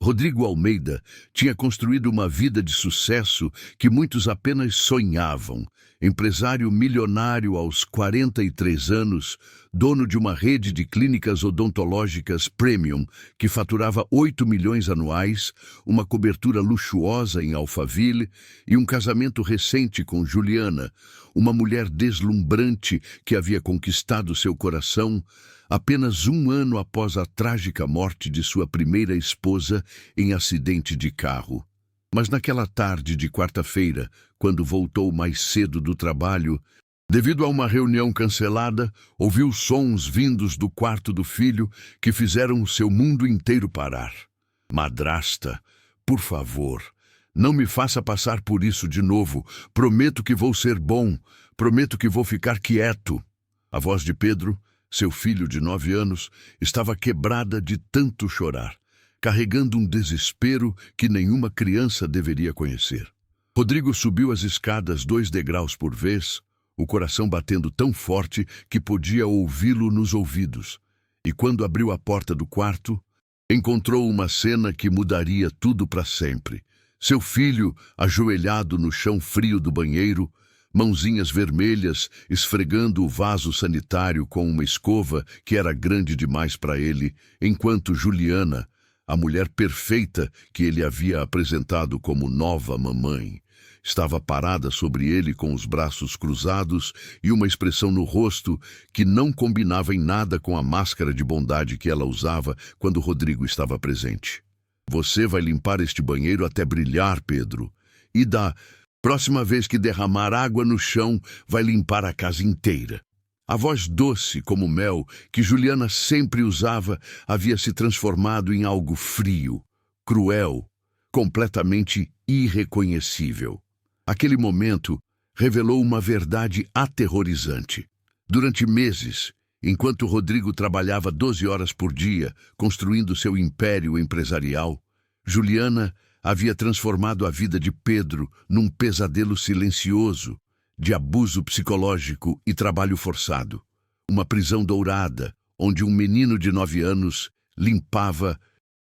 Rodrigo Almeida tinha construído uma vida de sucesso que muitos apenas sonhavam. Empresário milionário aos 43 anos, dono de uma rede de clínicas odontológicas premium que faturava 8 milhões anuais, uma cobertura luxuosa em Alphaville e um casamento recente com Juliana, uma mulher deslumbrante que havia conquistado seu coração apenas um ano após a trágica morte de sua primeira esposa em acidente de carro. Mas naquela tarde de quarta-feira, quando voltou mais cedo do trabalho, devido a uma reunião cancelada, ouviu sons vindos do quarto do filho que fizeram o seu mundo inteiro parar. Madrasta, por favor, não me faça passar por isso de novo. Prometo que vou ser bom. Prometo que vou ficar quieto. A voz de Pedro, seu filho de 9 anos, estava quebrada de tanto chorar, carregando um desespero que nenhuma criança deveria conhecer. Rodrigo subiu as escadas 2 degraus por vez, o coração batendo tão forte que podia ouvi-lo nos ouvidos. E quando abriu a porta do quarto, encontrou uma cena que mudaria tudo para sempre. Seu filho, ajoelhado no chão frio do banheiro, mãozinhas vermelhas, esfregando o vaso sanitário com uma escova que era grande demais para ele, enquanto Juliana, a mulher perfeita que ele havia apresentado como nova mamãe, estava parada sobre ele com os braços cruzados e uma expressão no rosto que não combinava em nada com a máscara de bondade que ela usava quando Rodrigo estava presente. Você vai limpar este banheiro até brilhar, Pedro, e da próxima vez que derramar água no chão, vai limpar a casa inteira. A voz doce como mel que Juliana sempre usava havia se transformado em algo frio, cruel, completamente irreconhecível. Aquele momento revelou uma verdade aterrorizante. Durante meses, enquanto Rodrigo trabalhava 12 horas por dia, construindo seu império empresarial, Juliana havia transformado a vida de Pedro num pesadelo silencioso, de abuso psicológico e trabalho forçado. Uma prisão dourada, onde um menino de 9 anos limpava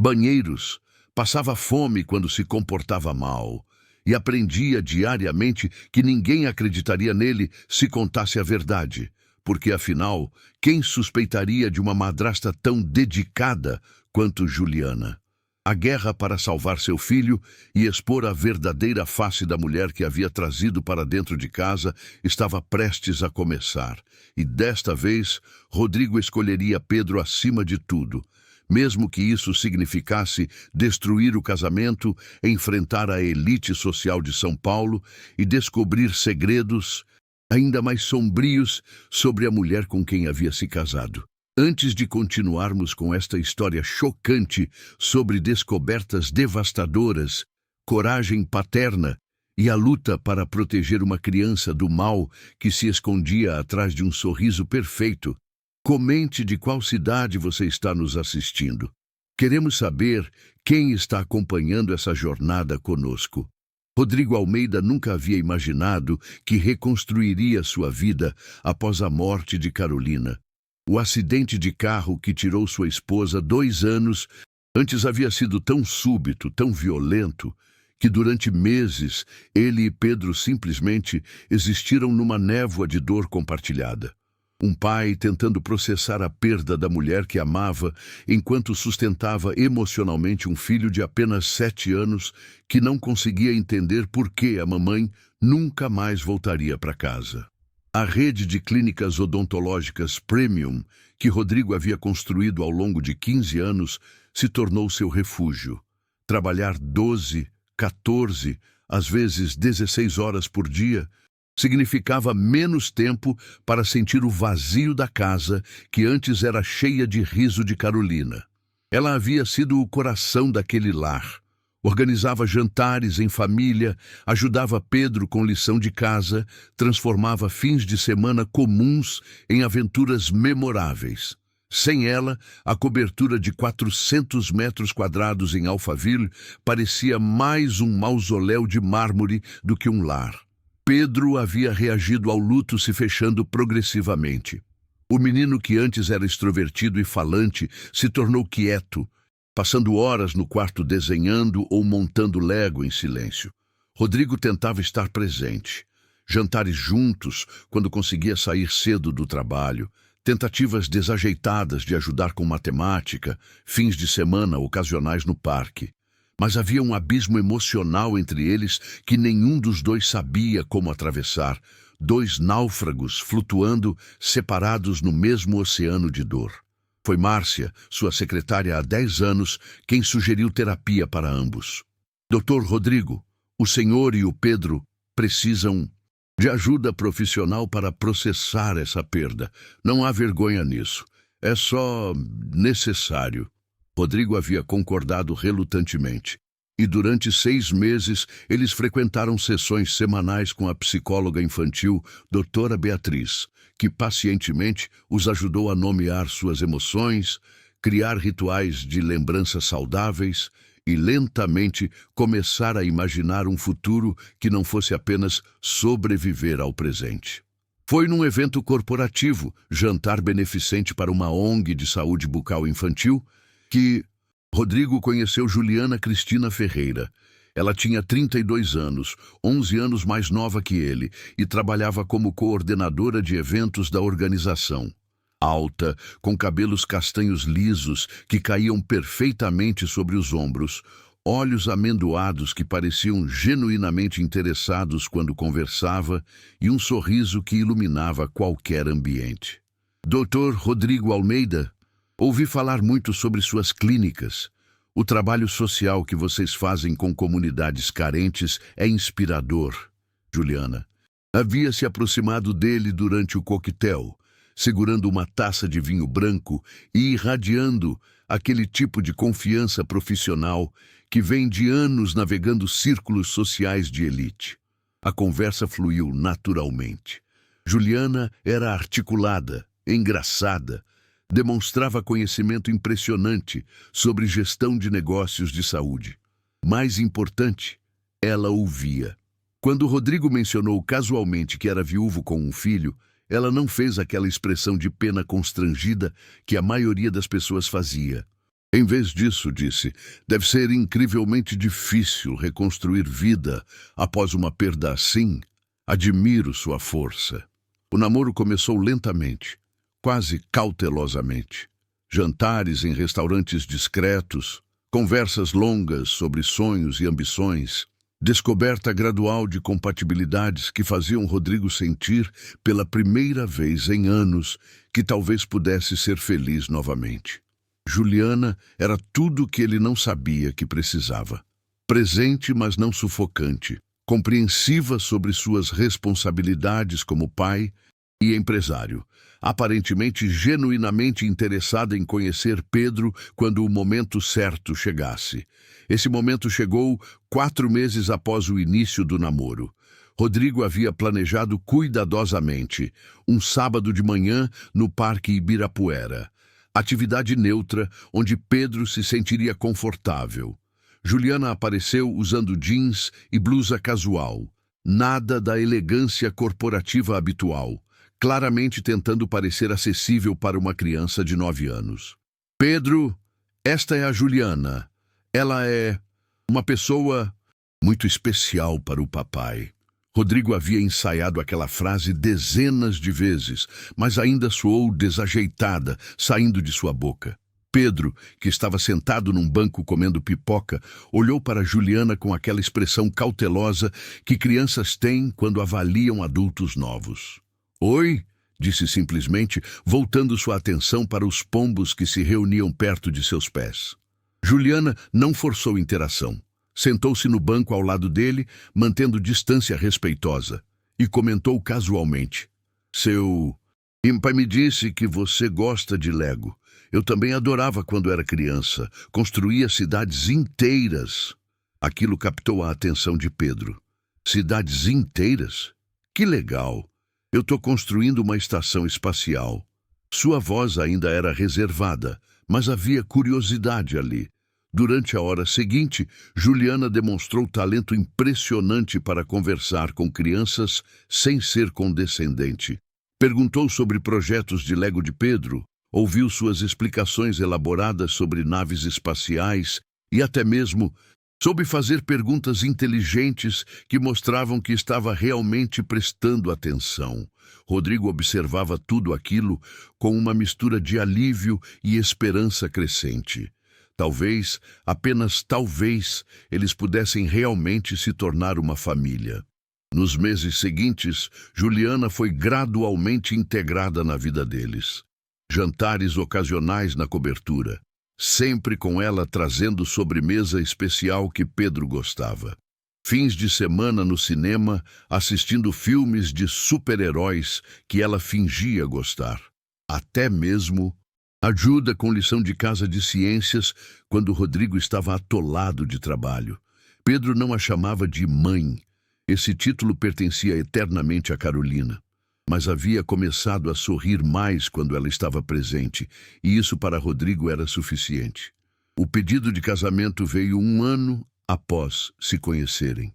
banheiros, passava fome quando se comportava mal e aprendia diariamente que ninguém acreditaria nele se contasse a verdade, porque afinal, quem suspeitaria de uma madrasta tão dedicada quanto Juliana? A guerra para salvar seu filho e expor a verdadeira face da mulher que havia trazido para dentro de casa estava prestes a começar. E desta vez, Rodrigo escolheria Pedro acima de tudo, mesmo que isso significasse destruir o casamento, enfrentar a elite social de São Paulo e descobrir segredos ainda mais sombrios sobre a mulher com quem havia se casado. Antes de continuarmos com esta história chocante sobre descobertas devastadoras, coragem paterna e a luta para proteger uma criança do mal que se escondia atrás de um sorriso perfeito, comente de qual cidade você está nos assistindo. Queremos saber quem está acompanhando essa jornada conosco. Rodrigo Almeida nunca havia imaginado que reconstruiria sua vida após a morte de Carolina. O acidente de carro que tirou sua esposa 2 anos antes havia sido tão súbito, tão violento, que durante meses ele e Pedro simplesmente existiram numa névoa de dor compartilhada. Um pai tentando processar a perda da mulher que amava enquanto sustentava emocionalmente um filho de apenas 7 anos que não conseguia entender por que a mamãe nunca mais voltaria para casa. A rede de clínicas odontológicas premium que Rodrigo havia construído ao longo de 15 anos se tornou seu refúgio. Trabalhar 12, 14, às vezes 16 horas por dia significava menos tempo para sentir o vazio da casa que antes era cheia de riso de Carolina. Ela havia sido o coração daquele lar. Organizava jantares em família, ajudava Pedro com lição de casa, transformava fins de semana comuns em aventuras memoráveis. Sem ela, a cobertura de 400 metros quadrados em Alphaville parecia mais um mausoléu de mármore do que um lar. Pedro havia reagido ao luto se fechando progressivamente. O menino que antes era extrovertido e falante se tornou quieto, passando horas no quarto desenhando ou montando Lego em silêncio. Rodrigo tentava estar presente. Jantares juntos, quando conseguia sair cedo do trabalho, tentativas desajeitadas de ajudar com matemática, fins de semana ocasionais no parque. Mas havia um abismo emocional entre eles que nenhum dos dois sabia como atravessar, dois náufragos flutuando, separados no mesmo oceano de dor. Foi Márcia, sua secretária há 10 anos, quem sugeriu terapia para ambos. Doutor Rodrigo, o senhor e o Pedro precisam de ajuda profissional para processar essa perda. Não há vergonha nisso. É só necessário. Rodrigo havia concordado relutantemente. E durante 6 meses, eles frequentaram sessões semanais com a psicóloga infantil, doutora Beatriz, que pacientemente os ajudou a nomear suas emoções, criar rituais de lembranças saudáveis e lentamente começar a imaginar um futuro que não fosse apenas sobreviver ao presente. Foi num evento corporativo, jantar beneficente para uma ONG de saúde bucal infantil, que Rodrigo conheceu Juliana Cristina Ferreira. Ela tinha 32 anos, 11 anos mais nova que ele, e trabalhava como coordenadora de eventos da organização. Alta, com cabelos castanhos lisos que caíam perfeitamente sobre os ombros, olhos amendoados que pareciam genuinamente interessados quando conversava e um sorriso que iluminava qualquer ambiente. Dr. Rodrigo Almeida, ouvi falar muito sobre suas clínicas. O trabalho social que vocês fazem com comunidades carentes é inspirador. Juliana havia se aproximado dele durante o coquetel, segurando uma taça de vinho branco e irradiando aquele tipo de confiança profissional que vem de anos navegando círculos sociais de elite. A conversa fluiu naturalmente. Juliana era articulada, engraçada, demonstrava conhecimento impressionante sobre gestão de negócios de saúde. Mais importante, ela ouvia. Quando Rodrigo mencionou casualmente que era viúvo com um filho, ela não fez aquela expressão de pena constrangida que a maioria das pessoas fazia. Em vez disso, disse, deve ser incrivelmente difícil reconstruir vida após uma perda assim. Admiro sua força. O namoro começou lentamente, quase cautelosamente. Jantares em restaurantes discretos, conversas longas sobre sonhos e ambições, descoberta gradual de compatibilidades que faziam Rodrigo sentir, pela primeira vez em anos, que talvez pudesse ser feliz novamente. Juliana era tudo o que ele não sabia que precisava. Presente, mas não sufocante. Compreensiva sobre suas responsabilidades como pai e empresário. Aparentemente genuinamente interessada em conhecer Pedro quando o momento certo chegasse. Esse momento chegou 4 meses após o início do namoro. Rodrigo havia planejado cuidadosamente um sábado de manhã no Parque Ibirapuera. Atividade neutra, onde Pedro se sentiria confortável. Juliana apareceu usando jeans e blusa casual. Nada da elegância corporativa habitual, claramente tentando parecer acessível para uma criança de 9 anos. Pedro, esta é a Juliana. Ela é uma pessoa muito especial para o papai. Rodrigo havia ensaiado aquela frase dezenas de vezes, mas ainda soou desajeitada, saindo de sua boca. Pedro, que estava sentado num banco comendo pipoca, olhou para Juliana com aquela expressão cautelosa que crianças têm quando avaliam adultos novos. Oi, disse simplesmente, voltando sua atenção para os pombos que se reuniam perto de seus pés. Juliana não forçou interação. Sentou-se no banco ao lado dele, mantendo distância respeitosa, e comentou casualmente. Seu pai me disse que você gosta de Lego. Eu também adorava quando era criança. Construía cidades inteiras. Aquilo captou a atenção de Pedro. Cidades inteiras? Que legal! Eu estou construindo uma estação espacial. Sua voz ainda era reservada, mas havia curiosidade ali. Durante a hora seguinte, Juliana demonstrou talento impressionante para conversar com crianças sem ser condescendente. Perguntou sobre projetos de Lego de Pedro, Ouviu suas explicações elaboradas sobre naves espaciais e até mesmo soube fazer perguntas inteligentes que mostravam que estava realmente prestando atenção. Rodrigo observava tudo aquilo com uma mistura de alívio e esperança crescente. Talvez, apenas talvez, eles pudessem realmente se tornar uma família. Nos meses seguintes, Juliana foi gradualmente integrada na vida deles. Jantares ocasionais na cobertura, sempre com ela trazendo sobremesa especial que Pedro gostava. Fins de semana no cinema, assistindo filmes de super-heróis que ela fingia gostar. Até mesmo ajuda com lição de casa de ciências quando Rodrigo estava atolado de trabalho. Pedro não a chamava de mãe. Esse título pertencia eternamente a Carolina. Mas havia começado a sorrir mais quando ela estava presente, e isso para Rodrigo era suficiente. O pedido de casamento veio 1 ano após se conhecerem.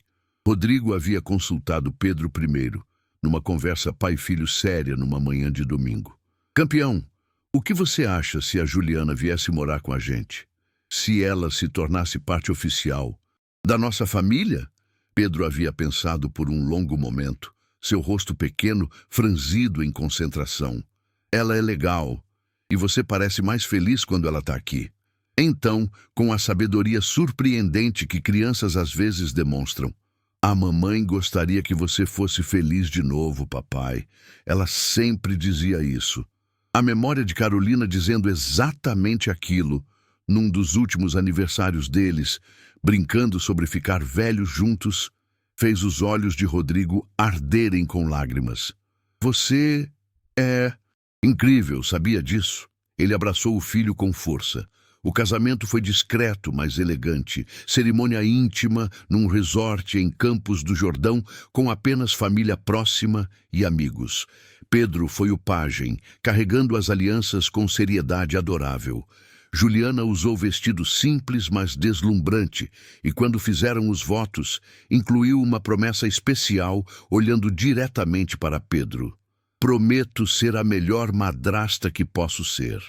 Rodrigo havia consultado Pedro primeiro, numa conversa pai-filho séria numa manhã de domingo. Campeão, o que você acha se a Juliana viesse morar com a gente? Se ela se tornasse parte oficial da nossa família? Pedro havia pensado por um longo momento, seu rosto pequeno, franzido em concentração. Ela é legal, e você parece mais feliz quando ela está aqui. Então, com a sabedoria surpreendente que crianças às vezes demonstram, a mamãe gostaria que você fosse feliz de novo, papai. Ela sempre dizia isso. A memória de Carolina dizendo exatamente aquilo, num dos últimos aniversários deles, brincando sobre ficar velhos juntos, fez os olhos de Rodrigo arderem com lágrimas. Você é incrível, sabia disso? Ele abraçou o filho com força. O casamento foi discreto, mas elegante. Cerimônia íntima, num resort em Campos do Jordão, com apenas família próxima e amigos. Pedro foi o pajem, carregando as alianças com seriedade adorável. Juliana usou vestido simples, mas deslumbrante, e quando fizeram os votos, incluiu uma promessa especial, olhando diretamente para Pedro. Prometo ser a melhor madrasta que posso ser.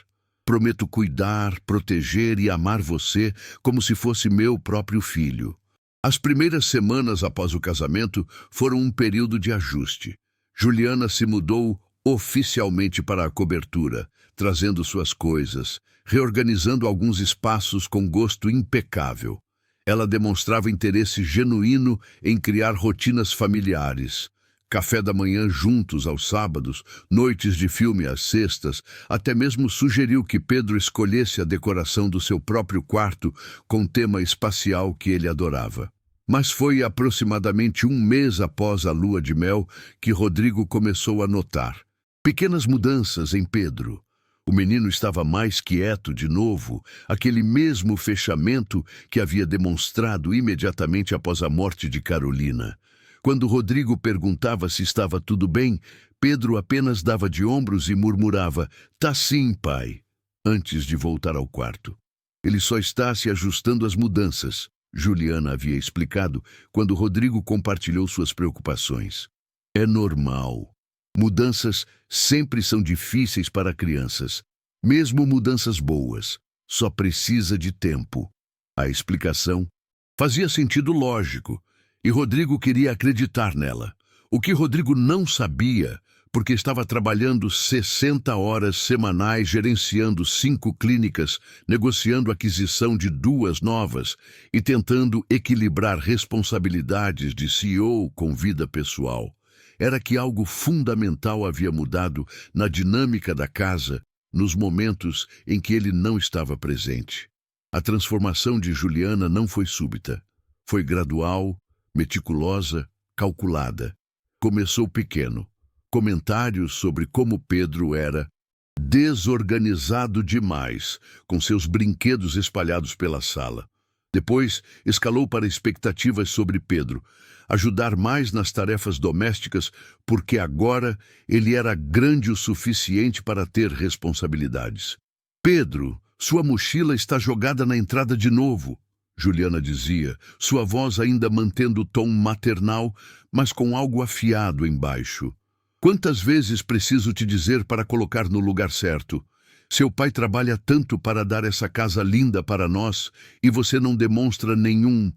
Prometo cuidar, proteger e amar você como se fosse meu próprio filho. As primeiras semanas após o casamento foram um período de ajuste. Juliana se mudou oficialmente para a cobertura, trazendo suas coisas, reorganizando alguns espaços com gosto impecável. Ela demonstrava interesse genuíno em criar rotinas familiares. Café da manhã juntos aos sábados, noites de filme às sextas, até mesmo sugeriu que Pedro escolhesse a decoração do seu próprio quarto com tema espacial que ele adorava. Mas foi aproximadamente 1 mês após a lua de mel que Rodrigo começou a notar pequenas mudanças em Pedro. O menino estava mais quieto de novo, aquele mesmo fechamento que havia demonstrado imediatamente após a morte de Carolina. Quando Rodrigo perguntava se estava tudo bem, Pedro apenas dava de ombros e murmurava, "Tá sim, pai", antes de voltar ao quarto. Ele só está se ajustando às mudanças, Juliana havia explicado quando Rodrigo compartilhou suas preocupações. É normal. Mudanças sempre são difíceis para crianças, mesmo mudanças boas. Só precisa de tempo. A explicação fazia sentido lógico, e Rodrigo queria acreditar nela. O que Rodrigo não sabia, porque estava trabalhando 60 horas semanais, gerenciando 5 clínicas, negociando a aquisição de 2 novas e tentando equilibrar responsabilidades de CEO com vida pessoal, era que algo fundamental havia mudado na dinâmica da casa nos momentos em que ele não estava presente. A transformação de Juliana não foi súbita. Foi gradual, meticulosa, calculada. Começou pequeno. Comentários sobre como Pedro era desorganizado demais, com seus brinquedos espalhados pela sala. Depois, escalou para expectativas sobre Pedro, ajudar mais nas tarefas domésticas, porque agora ele era grande o suficiente para ter responsabilidades. "Pedro, sua mochila está jogada na entrada de novo", Juliana dizia, sua voz ainda mantendo o tom maternal, mas com algo afiado embaixo. "Quantas vezes preciso te dizer para colocar no lugar certo? Seu pai trabalha tanto para dar essa casa linda para nós e você não demonstra nenhum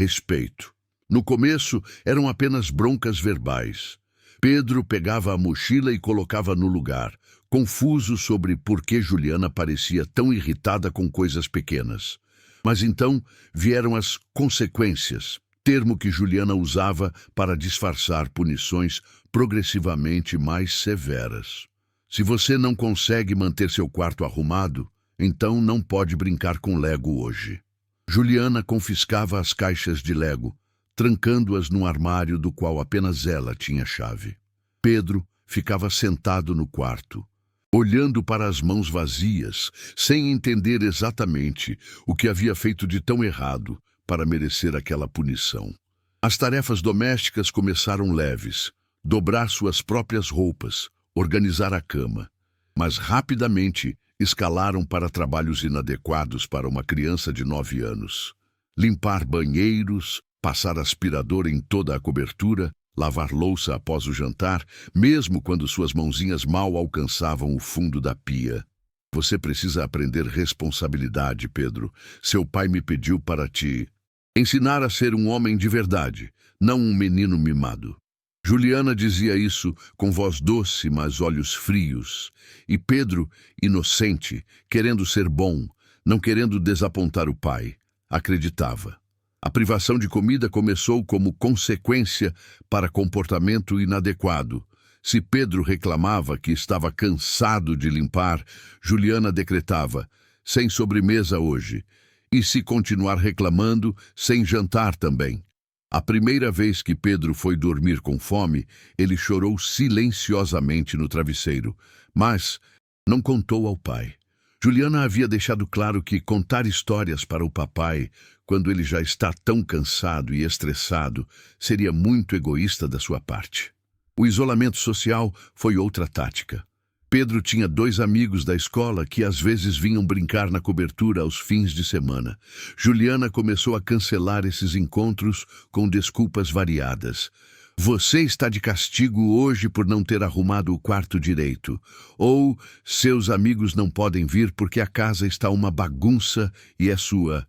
respeito. No começo, eram apenas broncas verbais. Pedro pegava a mochila e colocava no lugar, confuso sobre por que Juliana parecia tão irritada com coisas pequenas. Mas então vieram as consequências, termo que Juliana usava para disfarçar punições progressivamente mais severas. Se você não consegue manter seu quarto arrumado, então não pode brincar com Lego hoje. Juliana confiscava as caixas de Lego, trancando-as num armário do qual apenas ela tinha chave. Pedro ficava sentado no quarto, olhando para as mãos vazias, sem entender exatamente o que havia feito de tão errado para merecer aquela punição. As tarefas domésticas começaram leves, dobrar suas próprias roupas, organizar a cama, mas rapidamente escalaram para trabalhos inadequados para uma criança de 9 anos. Limpar banheiros, passar aspirador em toda a cobertura, lavar louça após o jantar, mesmo quando suas mãozinhas mal alcançavam o fundo da pia. Você precisa aprender responsabilidade, Pedro. Seu pai me pediu para te ensinar a ser um homem de verdade, não um menino mimado. Juliana dizia isso com voz doce, mas olhos frios. E Pedro, inocente, querendo ser bom, não querendo desapontar o pai, acreditava. A privação de comida começou como consequência para comportamento inadequado. Se Pedro reclamava que estava cansado de limpar, Juliana decretava: sem sobremesa hoje. E se continuar reclamando, sem jantar também. A primeira vez que Pedro foi dormir com fome, ele chorou silenciosamente no travesseiro, mas não contou ao pai. Juliana havia deixado claro que contar histórias para o papai, quando ele já está tão cansado e estressado, seria muito egoísta da sua parte. O isolamento social foi outra tática. Pedro tinha 2 amigos da escola que às vezes vinham brincar na cobertura aos fins de semana. Juliana começou a cancelar esses encontros com desculpas variadas. Você está de castigo hoje por não ter arrumado o quarto direito. Ou seus amigos não podem vir porque a casa está uma bagunça e é sua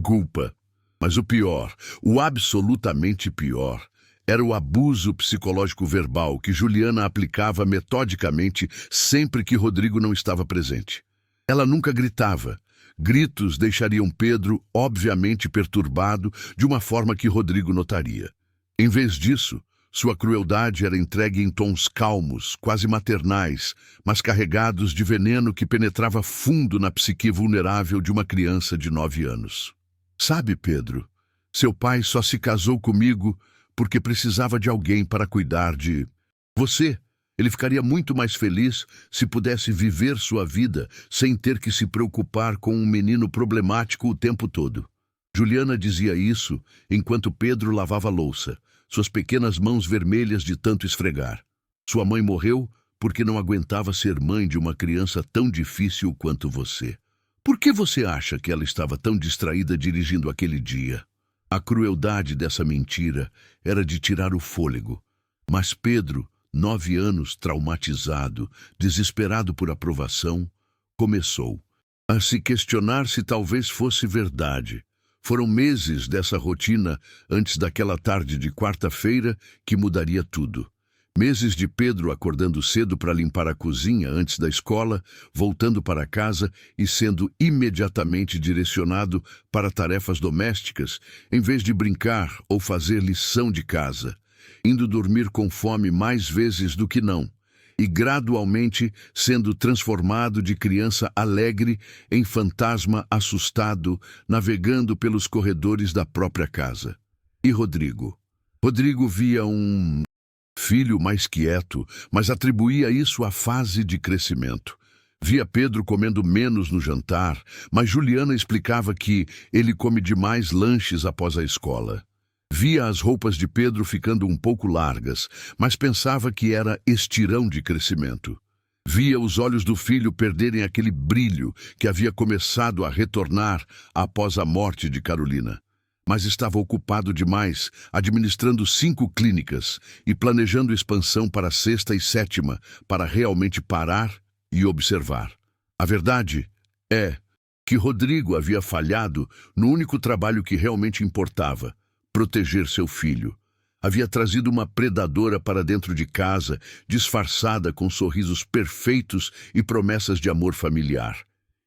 culpa. Mas o pior, o absolutamente pior, era o abuso psicológico verbal que Juliana aplicava metodicamente sempre que Rodrigo não estava presente. Ela nunca gritava. Gritos deixariam Pedro obviamente perturbado de uma forma que Rodrigo notaria. Em vez disso, sua crueldade era entregue em tons calmos, quase maternais, mas carregados de veneno que penetrava fundo na psique vulnerável de uma criança de 9 anos. Sabe, Pedro, seu pai só se casou comigo porque precisava de alguém para cuidar de você. Ele ficaria muito mais feliz se pudesse viver sua vida sem ter que se preocupar com um menino problemático o tempo todo. Juliana dizia isso enquanto Pedro lavava a louça, suas pequenas mãos vermelhas de tanto esfregar. Sua mãe morreu porque não aguentava ser mãe de uma criança tão difícil quanto você. Por que você acha que ela estava tão distraída dirigindo aquele dia? A crueldade dessa mentira era de tirar o fôlego. Mas Pedro, 9 anos, traumatizado, desesperado por aprovação, começou a se questionar se talvez fosse verdade. Foram meses dessa rotina antes daquela tarde de quarta-feira que mudaria tudo. Meses de Pedro acordando cedo para limpar a cozinha antes da escola, voltando para casa e sendo imediatamente direcionado para tarefas domésticas, em vez de brincar ou fazer lição de casa, indo dormir com fome mais vezes do que não, e gradualmente sendo transformado de criança alegre em fantasma assustado, navegando pelos corredores da própria casa. E Rodrigo? Rodrigo via um filho mais quieto, mas atribuía isso à fase de crescimento. Via Pedro comendo menos no jantar, mas Juliana explicava que ele come demais lanches após a escola. Via as roupas de Pedro ficando um pouco largas, mas pensava que era estirão de crescimento. Via os olhos do filho perderem aquele brilho que havia começado a retornar após a morte de Carolina. Mas estava ocupado demais, administrando 5 clínicas e planejando expansão para a 6ª e 7ª, para realmente parar e observar. A verdade é que Rodrigo havia falhado no único trabalho que realmente importava: proteger seu filho. Havia trazido uma predadora para dentro de casa, disfarçada com sorrisos perfeitos e promessas de amor familiar.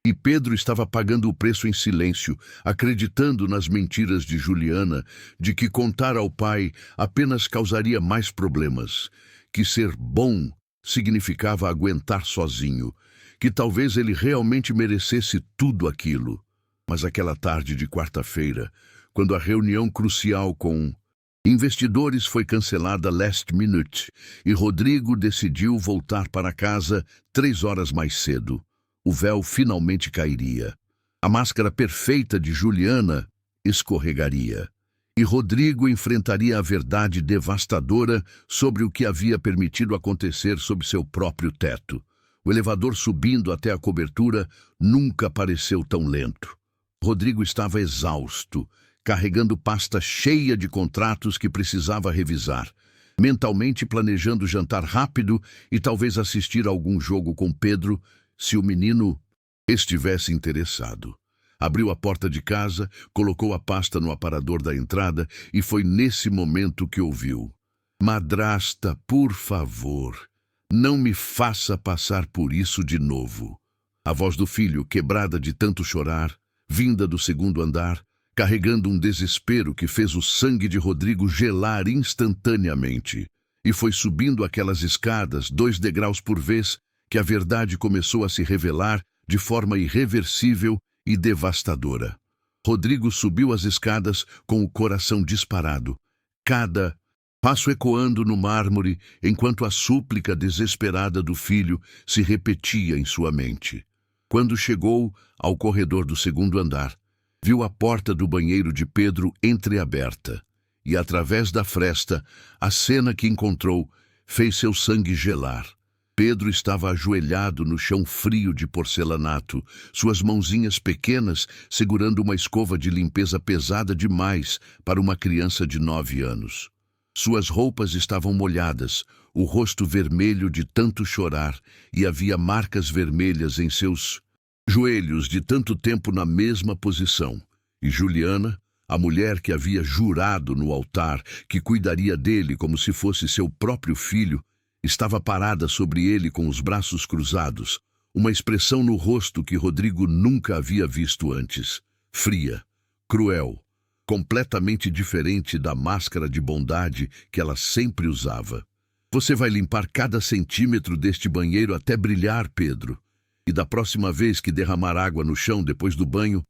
E Pedro estava pagando o preço em silêncio, acreditando nas mentiras de Juliana, de que contar ao pai apenas causaria mais problemas, que ser bom significava aguentar sozinho, que talvez ele realmente merecesse tudo aquilo. Mas aquela tarde de quarta-feira, quando a reunião crucial com investidores foi cancelada last minute e Rodrigo decidiu voltar para casa 3 horas mais cedo, o véu finalmente cairia. A máscara perfeita de Juliana escorregaria. E Rodrigo enfrentaria a verdade devastadora sobre o que havia permitido acontecer sob seu próprio teto. O elevador subindo até a cobertura nunca pareceu tão lento. Rodrigo estava exausto, carregando pasta cheia de contratos que precisava revisar, mentalmente planejando jantar rápido e talvez assistir a algum jogo com Pedro, se o menino estivesse interessado. Abriu a porta de casa, colocou a pasta no aparador da entrada e foi nesse momento que ouviu: "Madrasta, por favor, não me faça passar por isso de novo." A voz do filho, quebrada de tanto chorar, vinda do segundo andar, carregando um desespero que fez o sangue de Rodrigo gelar instantaneamente. E foi subindo aquelas escadas, 2 degraus por vez, que a verdade começou a se revelar de forma irreversível e devastadora. Rodrigo subiu as escadas com o coração disparado, cada passo ecoando no mármore, enquanto a súplica desesperada do filho se repetia em sua mente. Quando chegou ao corredor do segundo andar, viu a porta do banheiro de Pedro entreaberta, e através da fresta, a cena que encontrou fez seu sangue gelar. Pedro estava ajoelhado no chão frio de porcelanato, suas mãozinhas pequenas segurando uma escova de limpeza pesada demais para uma criança de 9 anos. Suas roupas estavam molhadas, o rosto vermelho de tanto chorar, e havia marcas vermelhas em seus joelhos de tanto tempo na mesma posição. E Juliana, a mulher que havia jurado no altar que cuidaria dele como se fosse seu próprio filho, estava parada sobre ele com os braços cruzados, uma expressão no rosto que Rodrigo nunca havia visto antes. Fria, cruel, completamente diferente da máscara de bondade que ela sempre usava. "Você vai limpar cada centímetro deste banheiro até brilhar, Pedro. E da próxima vez que derramar água no chão depois do banho,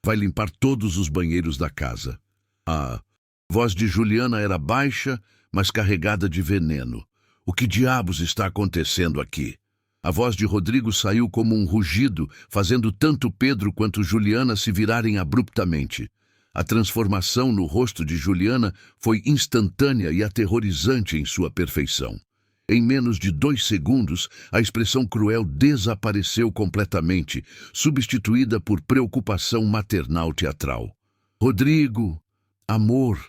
vai limpar todos os banheiros da casa." A voz de Juliana era baixa, mas carregada de veneno. "O que diabos está acontecendo aqui?" A voz de Rodrigo saiu como um rugido, fazendo tanto Pedro quanto Juliana se virarem abruptamente. A transformação no rosto de Juliana foi instantânea e aterrorizante em sua perfeição. Em menos de 2 segundos, a expressão cruel desapareceu completamente, substituída por preocupação maternal teatral. "Rodrigo, amor,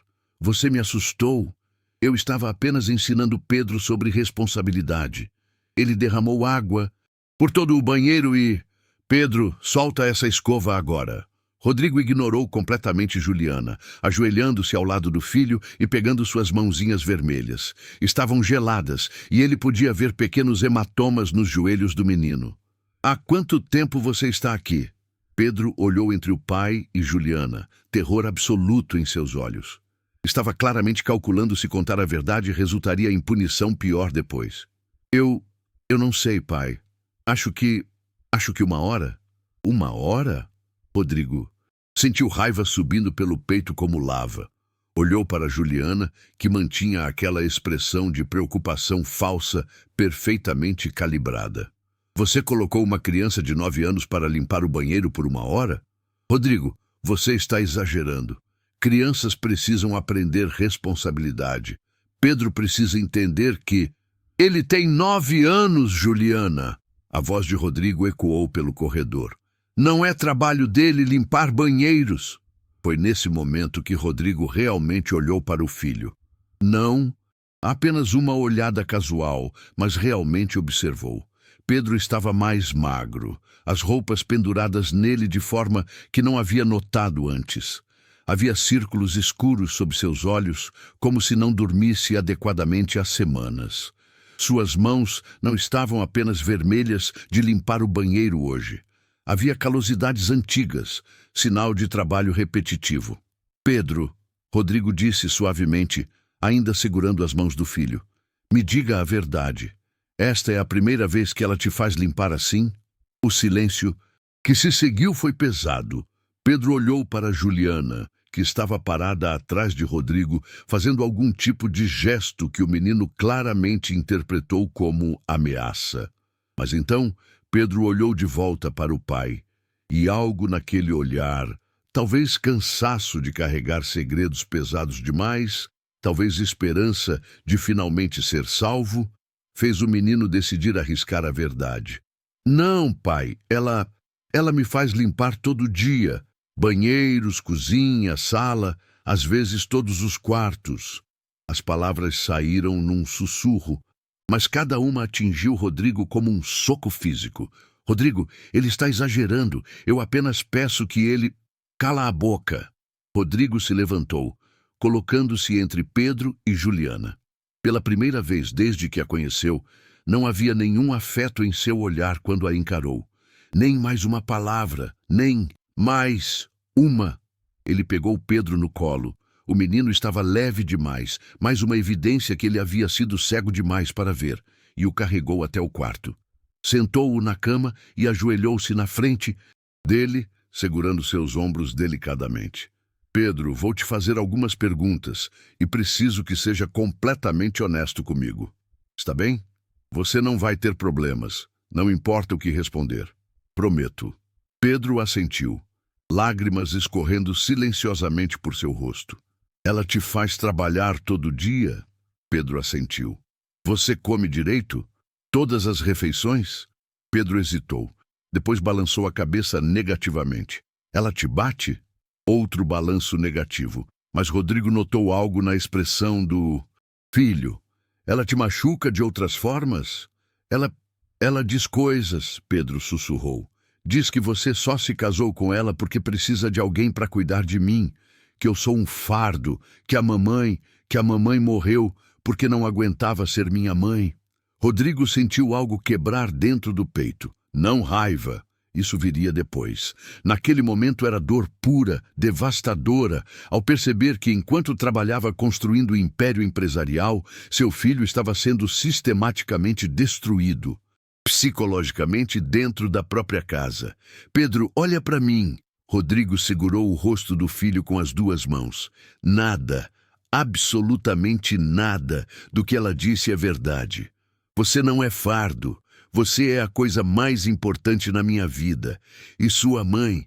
você me assustou. Eu estava apenas ensinando Pedro sobre responsabilidade. Ele derramou água por todo o banheiro e... Pedro, solta essa escova agora." Rodrigo ignorou completamente Juliana, ajoelhando-se ao lado do filho e pegando suas mãozinhas vermelhas. Estavam geladas e ele podia ver pequenos hematomas nos joelhos do menino. "Há quanto tempo você está aqui?" Pedro olhou entre o pai e Juliana, terror absoluto em seus olhos. Estava claramente calculando se contar a verdade resultaria em punição pior depois. Eu não sei, pai. Acho que 1 hora." "1 hora?" Rodrigo sentiu raiva subindo pelo peito como lava. Olhou para Juliana, que mantinha aquela expressão de preocupação falsa perfeitamente calibrada. "Você colocou uma criança de 9 anos para limpar o banheiro por 1 hora? Rodrigo, você está exagerando. Crianças precisam aprender responsabilidade. Pedro precisa entender que... Ele tem 9 anos, Juliana!" A voz de Rodrigo ecoou pelo corredor. "Não é trabalho dele limpar banheiros." Foi nesse momento que Rodrigo realmente olhou para o filho. Não, apenas uma olhada casual, mas realmente observou. Pedro estava mais magro, as roupas penduradas nele de forma que não havia notado antes. Havia círculos escuros sob seus olhos, como se não dormisse adequadamente há semanas. Suas mãos não estavam apenas vermelhas de limpar o banheiro hoje. Havia calosidades antigas, sinal de trabalho repetitivo. Pedro, Rodrigo disse suavemente, ainda segurando as mãos do filho, me diga a verdade. Esta é a primeira vez que ela te faz limpar assim? O silêncio que se seguiu foi pesado. Pedro olhou para Juliana, que estava parada atrás de Rodrigo, fazendo algum tipo de gesto que o menino claramente interpretou como ameaça. Mas então, Pedro olhou de volta para o pai, e algo naquele olhar, talvez cansaço de carregar segredos pesados demais, talvez esperança de finalmente ser salvo, fez o menino decidir arriscar a verdade. Não, pai, ela me faz limpar todo dia. Banheiros, cozinha, sala, às vezes todos os quartos. As palavras saíram num sussurro, mas cada uma atingiu Rodrigo como um soco físico. Rodrigo, ele está exagerando. Eu apenas peço que ele... Cala a boca. Rodrigo se levantou, colocando-se entre Pedro e Juliana. Pela primeira vez desde que a conheceu, não havia nenhum afeto em seu olhar quando a encarou. Nem mais uma palavra, nem mais uma. Ele pegou Pedro no colo. O menino estava leve demais, mais uma evidência que ele havia sido cego demais para ver, e o carregou até o quarto. Sentou-o na cama e ajoelhou-se na frente dele, segurando seus ombros delicadamente. Pedro, vou te fazer algumas perguntas e preciso que seja completamente honesto comigo. Está bem? Você não vai ter problemas, não importa o que responder. Prometo. Pedro assentiu, lágrimas escorrendo silenciosamente por seu rosto. Ela te faz trabalhar todo dia? Pedro assentiu. Você come direito? Todas as refeições? Pedro hesitou. Depois balançou a cabeça negativamente. Ela te bate? Outro balanço negativo. Mas Rodrigo notou algo na expressão do filho. Ela te machuca de outras formas? Ela diz coisas, Pedro sussurrou. Diz que você só se casou com ela porque precisa de alguém para cuidar de mim, que eu sou um fardo, que a mamãe morreu porque não aguentava ser minha mãe. Rodrigo sentiu algo quebrar dentro do peito. Não raiva. Isso viria depois. Naquele momento era dor pura, devastadora, ao perceber que enquanto trabalhava construindo o império empresarial, seu filho estava sendo sistematicamente destruído. Psicologicamente dentro da própria casa. Pedro, olha para mim. Rodrigo segurou o rosto do filho com as duas mãos. Nada, absolutamente nada do que ela disse é verdade. Você não é fardo. Você é a coisa mais importante na minha vida. E sua mãe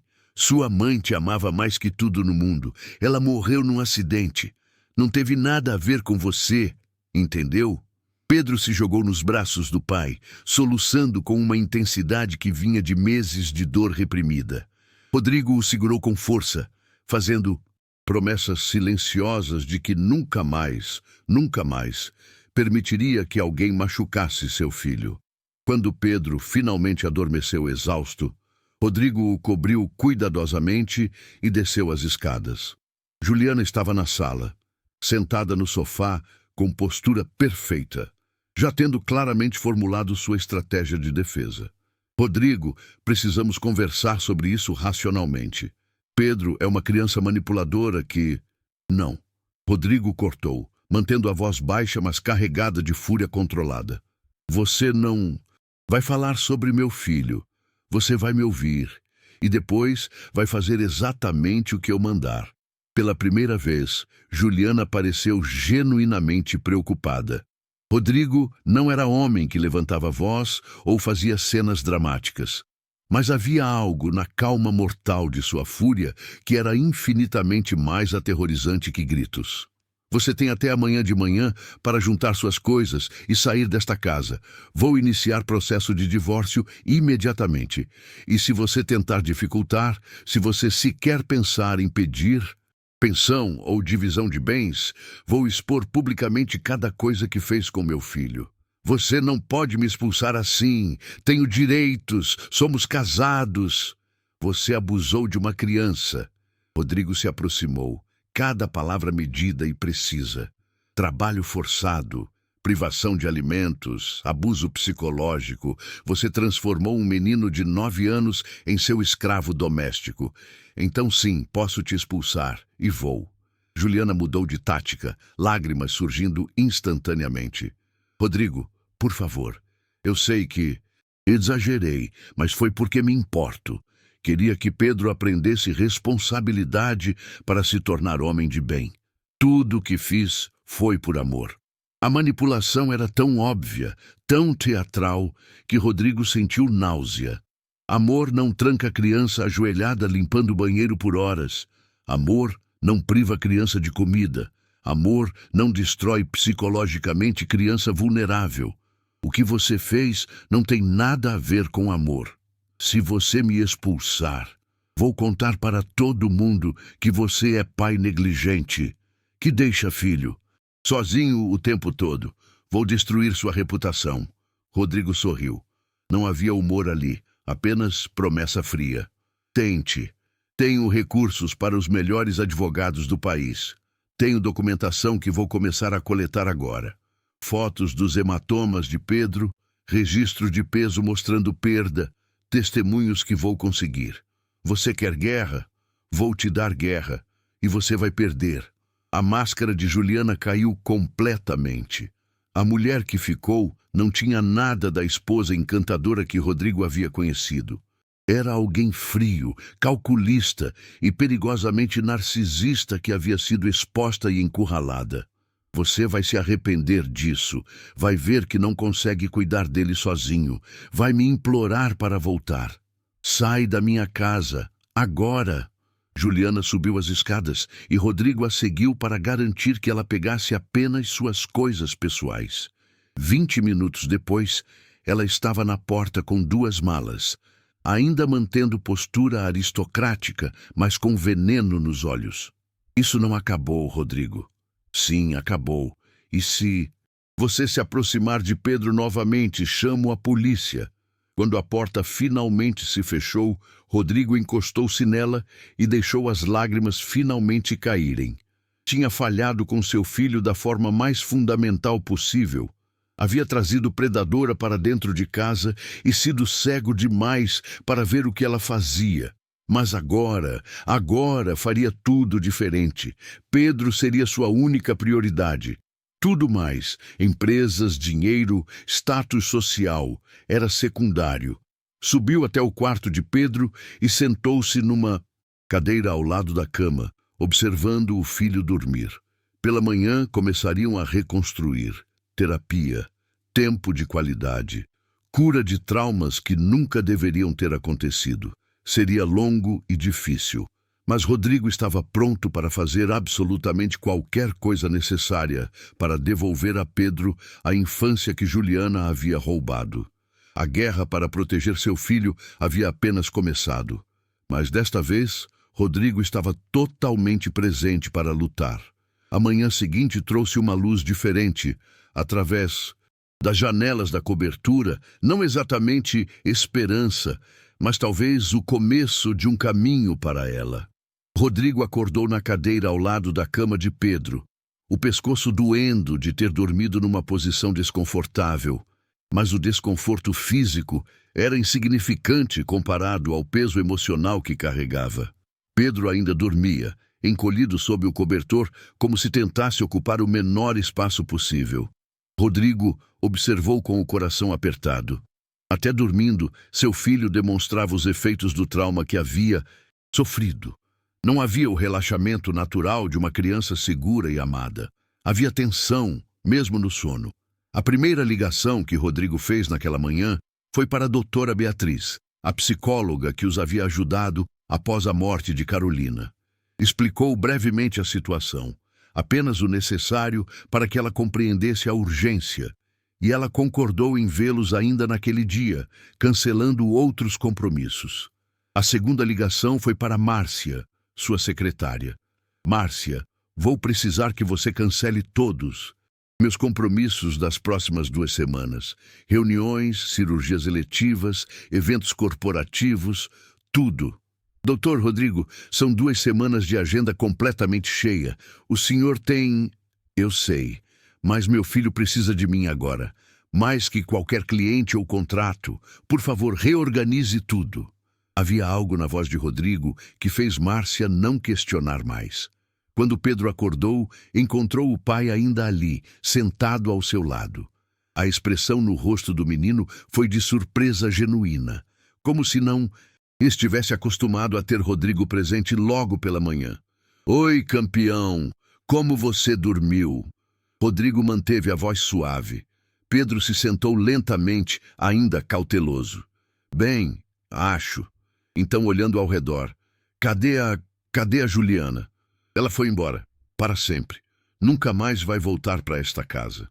te amava mais que tudo no mundo. Ela morreu num acidente. Não teve nada a ver com você, entendeu? Pedro se jogou nos braços do pai, soluçando com uma intensidade que vinha de meses de dor reprimida. Rodrigo o segurou com força, fazendo promessas silenciosas de que nunca mais, permitiria que alguém machucasse seu filho. Quando Pedro finalmente adormeceu exausto, Rodrigo o cobriu cuidadosamente e desceu as escadas. Juliana estava na sala, sentada no sofá, com postura perfeita, já tendo claramente formulado sua estratégia de defesa. Rodrigo, precisamos conversar sobre isso racionalmente. Pedro é uma criança manipuladora que... Não. Rodrigo cortou, mantendo a voz baixa, mas carregada de fúria controlada. Você não... vai falar sobre meu filho. Você vai me ouvir. E depois vai fazer exatamente o que eu mandar. Pela primeira vez, Juliana pareceu genuinamente preocupada. Rodrigo não era homem que levantava voz ou fazia cenas dramáticas. Mas havia algo na calma mortal de sua fúria que era infinitamente mais aterrorizante que gritos. Você tem até amanhã de manhã para juntar suas coisas e sair desta casa. Vou iniciar processo de divórcio imediatamente. E se você tentar dificultar, se você sequer pensar em pedir pensão ou divisão de bens, vou expor publicamente cada coisa que fez com meu filho. Você não pode me expulsar assim. Tenho direitos, somos casados. Você abusou de uma criança. Rodrigo se aproximou, cada palavra medida e precisa. Trabalho forçado, privação de alimentos, abuso psicológico. Você transformou um menino de 9 anos em seu escravo doméstico. Então sim, posso te expulsar, e vou. Juliana mudou de tática, lágrimas surgindo instantaneamente. Rodrigo, por favor, eu sei que exagerei, mas foi porque me importo. Queria que Pedro aprendesse responsabilidade para se tornar homem de bem. Tudo o que fiz foi por amor. A manipulação era tão óbvia, tão teatral, que Rodrigo sentiu náusea. Amor não tranca a criança ajoelhada limpando o banheiro por horas. Amor não priva a criança de comida. Amor não destrói psicologicamente criança vulnerável. O que você fez não tem nada a ver com amor. Se você me expulsar, vou contar para todo mundo que você é pai negligente, que deixa filho sozinho o tempo todo. Vou destruir sua reputação. Rodrigo sorriu. Não havia humor ali, apenas promessa fria. Tente. Tenho recursos para os melhores advogados do país. Tenho documentação que vou começar a coletar agora. Fotos dos hematomas de Pedro, registro de peso mostrando perda, testemunhos que vou conseguir. Você quer guerra? Vou te dar guerra, e você vai perder. A máscara de Juliana caiu completamente. A mulher que ficou não tinha nada da esposa encantadora que Rodrigo havia conhecido. Era alguém frio, calculista e perigosamente narcisista que havia sido exposta e encurralada. Você vai se arrepender disso. Vai ver que não consegue cuidar dele sozinho. Vai me implorar para voltar. Sai da minha casa, agora. Juliana subiu as escadas e Rodrigo a seguiu para garantir que ela pegasse apenas suas coisas pessoais. 20 minutos depois, ela estava na porta com 2 malas, ainda mantendo postura aristocrática, mas com veneno nos olhos. Isso não acabou, Rodrigo. Sim, acabou. E se você se aproximar de Pedro novamente, chamo a polícia. Quando a porta finalmente se fechou, Rodrigo encostou-se nela e deixou as lágrimas finalmente caírem. Tinha falhado com seu filho da forma mais fundamental possível. Havia trazido predadora para dentro de casa e sido cego demais para ver o que ela fazia. Mas agora faria tudo diferente. Pedro seria sua única prioridade. Tudo mais, empresas, dinheiro, status social, era secundário. Subiu até o quarto de Pedro e sentou-se numa cadeira ao lado da cama, observando o filho dormir. Pela manhã começariam a reconstruir. Terapia, tempo de qualidade, cura de traumas que nunca deveriam ter acontecido. Seria longo e difícil. Mas Rodrigo estava pronto para fazer absolutamente qualquer coisa necessária para devolver a Pedro a infância que Juliana havia roubado. A guerra para proteger seu filho havia apenas começado. Mas desta vez, Rodrigo estava totalmente presente para lutar. A manhã seguinte trouxe uma luz diferente, através das janelas da cobertura, não exatamente esperança, mas talvez o começo de um caminho para ela. Rodrigo acordou na cadeira ao lado da cama de Pedro, o pescoço doendo de ter dormido numa posição desconfortável, mas o desconforto físico era insignificante comparado ao peso emocional que carregava. Pedro ainda dormia, encolhido sob o cobertor, como se tentasse ocupar o menor espaço possível. Rodrigo observou com o coração apertado. Até dormindo, seu filho demonstrava os efeitos do trauma que havia sofrido. Não havia o relaxamento natural de uma criança segura e amada. Havia tensão, mesmo no sono. A primeira ligação que Rodrigo fez naquela manhã foi para a doutora Beatriz, a psicóloga que os havia ajudado após a morte de Carolina. Explicou brevemente a situação, apenas o necessário para que ela compreendesse a urgência, e ela concordou em vê-los ainda naquele dia, cancelando outros compromissos. A segunda ligação foi para Márcia, sua secretária. Márcia, vou precisar que você cancele todos. Meus compromissos das próximas 2 semanas. Reuniões, cirurgias eletivas, eventos corporativos, tudo. Doutor Rodrigo, são 2 semanas de agenda completamente cheia. O senhor tem... Eu sei, mas meu filho precisa de mim agora. Mais que qualquer cliente ou contrato. Por favor, reorganize tudo. Havia algo na voz de Rodrigo que fez Márcia não questionar mais. Quando Pedro acordou, encontrou o pai ainda ali, sentado ao seu lado. A expressão no rosto do menino foi de surpresa genuína, como se não estivesse acostumado a ter Rodrigo presente logo pela manhã. Oi, campeão! Como você dormiu? Rodrigo manteve a voz suave. Pedro se sentou lentamente, ainda cauteloso. Bem, acho. Então, olhando ao redor. Cadê a Juliana? Ela foi embora, para sempre. Nunca mais vai voltar para esta casa.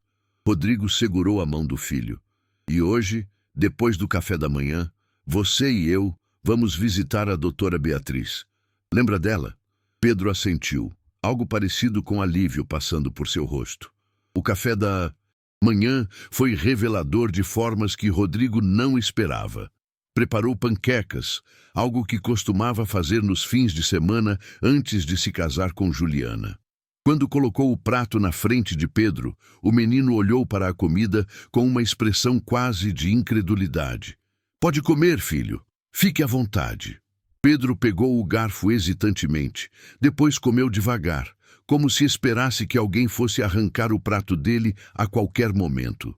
Rodrigo segurou a mão do filho. E hoje, depois do café da manhã, você e eu vamos visitar a doutora Beatriz. Lembra dela? Pedro assentiu, algo parecido com alívio passando por seu rosto. O café da manhã foi revelador de formas que Rodrigo não esperava. Preparou panquecas, algo que costumava fazer nos fins de semana antes de se casar com Juliana. Quando colocou o prato na frente de Pedro, o menino olhou para a comida com uma expressão quase de incredulidade. Pode comer, filho. Fique à vontade. Pedro pegou o garfo hesitantemente, depois comeu devagar, como se esperasse que alguém fosse arrancar o prato dele a qualquer momento.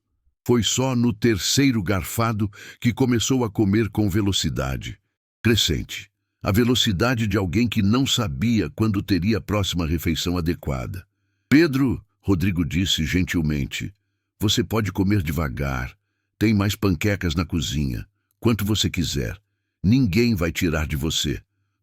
Foi só no terceiro garfado que começou a comer com velocidade crescente. A velocidade de alguém que não sabia quando teria a próxima refeição adequada. Pedro, Rodrigo disse gentilmente, você pode comer devagar. Tem mais panquecas na cozinha. Quanto você quiser. Ninguém vai tirar de você.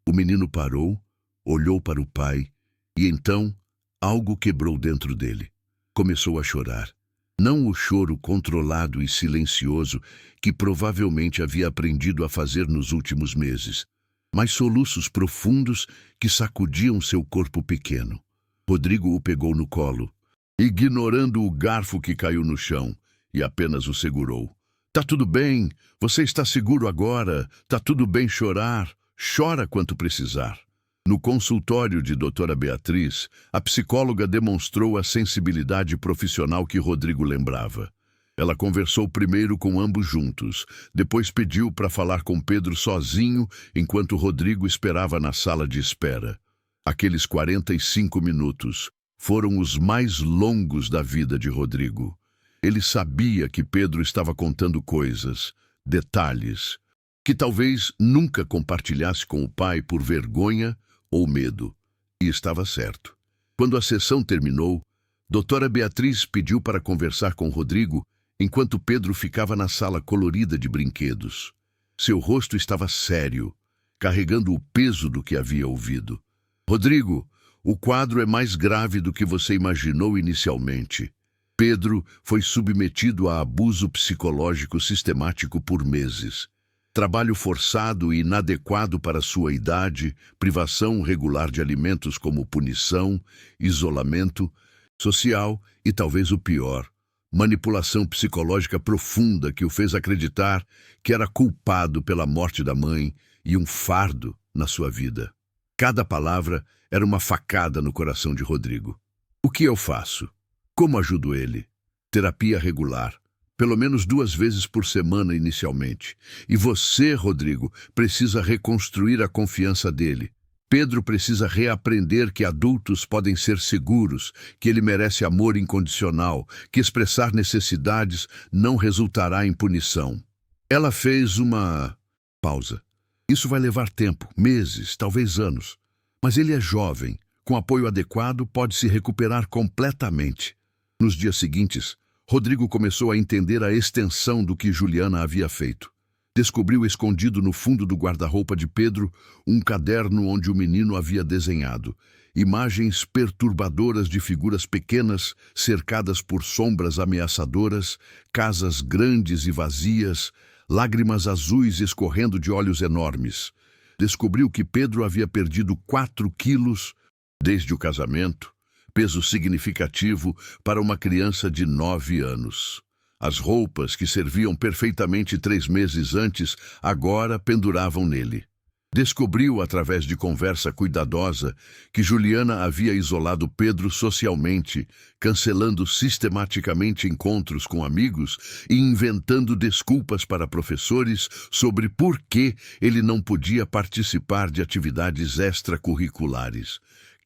O menino parou, olhou para o pai e então algo quebrou dentro dele. Começou a chorar. Não o choro controlado e silencioso que provavelmente havia aprendido a fazer nos últimos meses, mas soluços profundos que sacudiam seu corpo pequeno. Rodrigo o pegou no colo, ignorando o garfo que caiu no chão, e apenas o segurou. Tá tudo bem, você está seguro agora, tá tudo bem chorar, chora quanto precisar. No consultório de doutora Beatriz, a psicóloga demonstrou a sensibilidade profissional que Rodrigo lembrava. Ela conversou primeiro com ambos juntos, depois pediu para falar com Pedro sozinho, enquanto Rodrigo esperava na sala de espera. Aqueles 45 minutos foram os mais longos da vida de Rodrigo. Ele sabia que Pedro estava contando coisas, detalhes, que talvez nunca compartilhasse com o pai por vergonha ou medo, e estava certo. Quando a sessão terminou, doutora Beatriz pediu para conversar com Rodrigo, enquanto Pedro ficava na sala colorida de brinquedos. Seu rosto estava sério, carregando o peso do que havia ouvido. Rodrigo, o quadro é mais grave do que você imaginou inicialmente. Pedro foi submetido a abuso psicológico sistemático por meses. Trabalho forçado e inadequado para sua idade, privação regular de alimentos como punição, isolamento social e talvez o pior, manipulação psicológica profunda que o fez acreditar que era culpado pela morte da mãe e um fardo na sua vida. Cada palavra era uma facada no coração de Rodrigo. O que eu faço? Como ajudo ele? Terapia regular. Pelo menos 2 vezes por semana inicialmente. E você, Rodrigo, precisa reconstruir a confiança dele. Pedro precisa reaprender que adultos podem ser seguros, que ele merece amor incondicional, que expressar necessidades não resultará em punição. Ela fez uma pausa. Isso vai levar tempo, meses, talvez anos. Mas ele é jovem. Com apoio adequado, pode se recuperar completamente. Nos dias seguintes, Rodrigo começou a entender a extensão do que Juliana havia feito. Descobriu escondido no fundo do guarda-roupa de Pedro um caderno onde o menino havia desenhado. Imagens perturbadoras de figuras pequenas, cercadas por sombras ameaçadoras, casas grandes e vazias, lágrimas azuis escorrendo de olhos enormes. Descobriu que Pedro havia perdido 4 quilos desde o casamento. peso significativo para uma criança de 9 anos. As roupas que serviam perfeitamente 3 meses antes agora penduravam nele. Descobriu, através de conversa cuidadosa, que Juliana havia isolado Pedro socialmente, cancelando sistematicamente encontros com amigos e inventando desculpas para professores sobre por que ele não podia participar de atividades extracurriculares.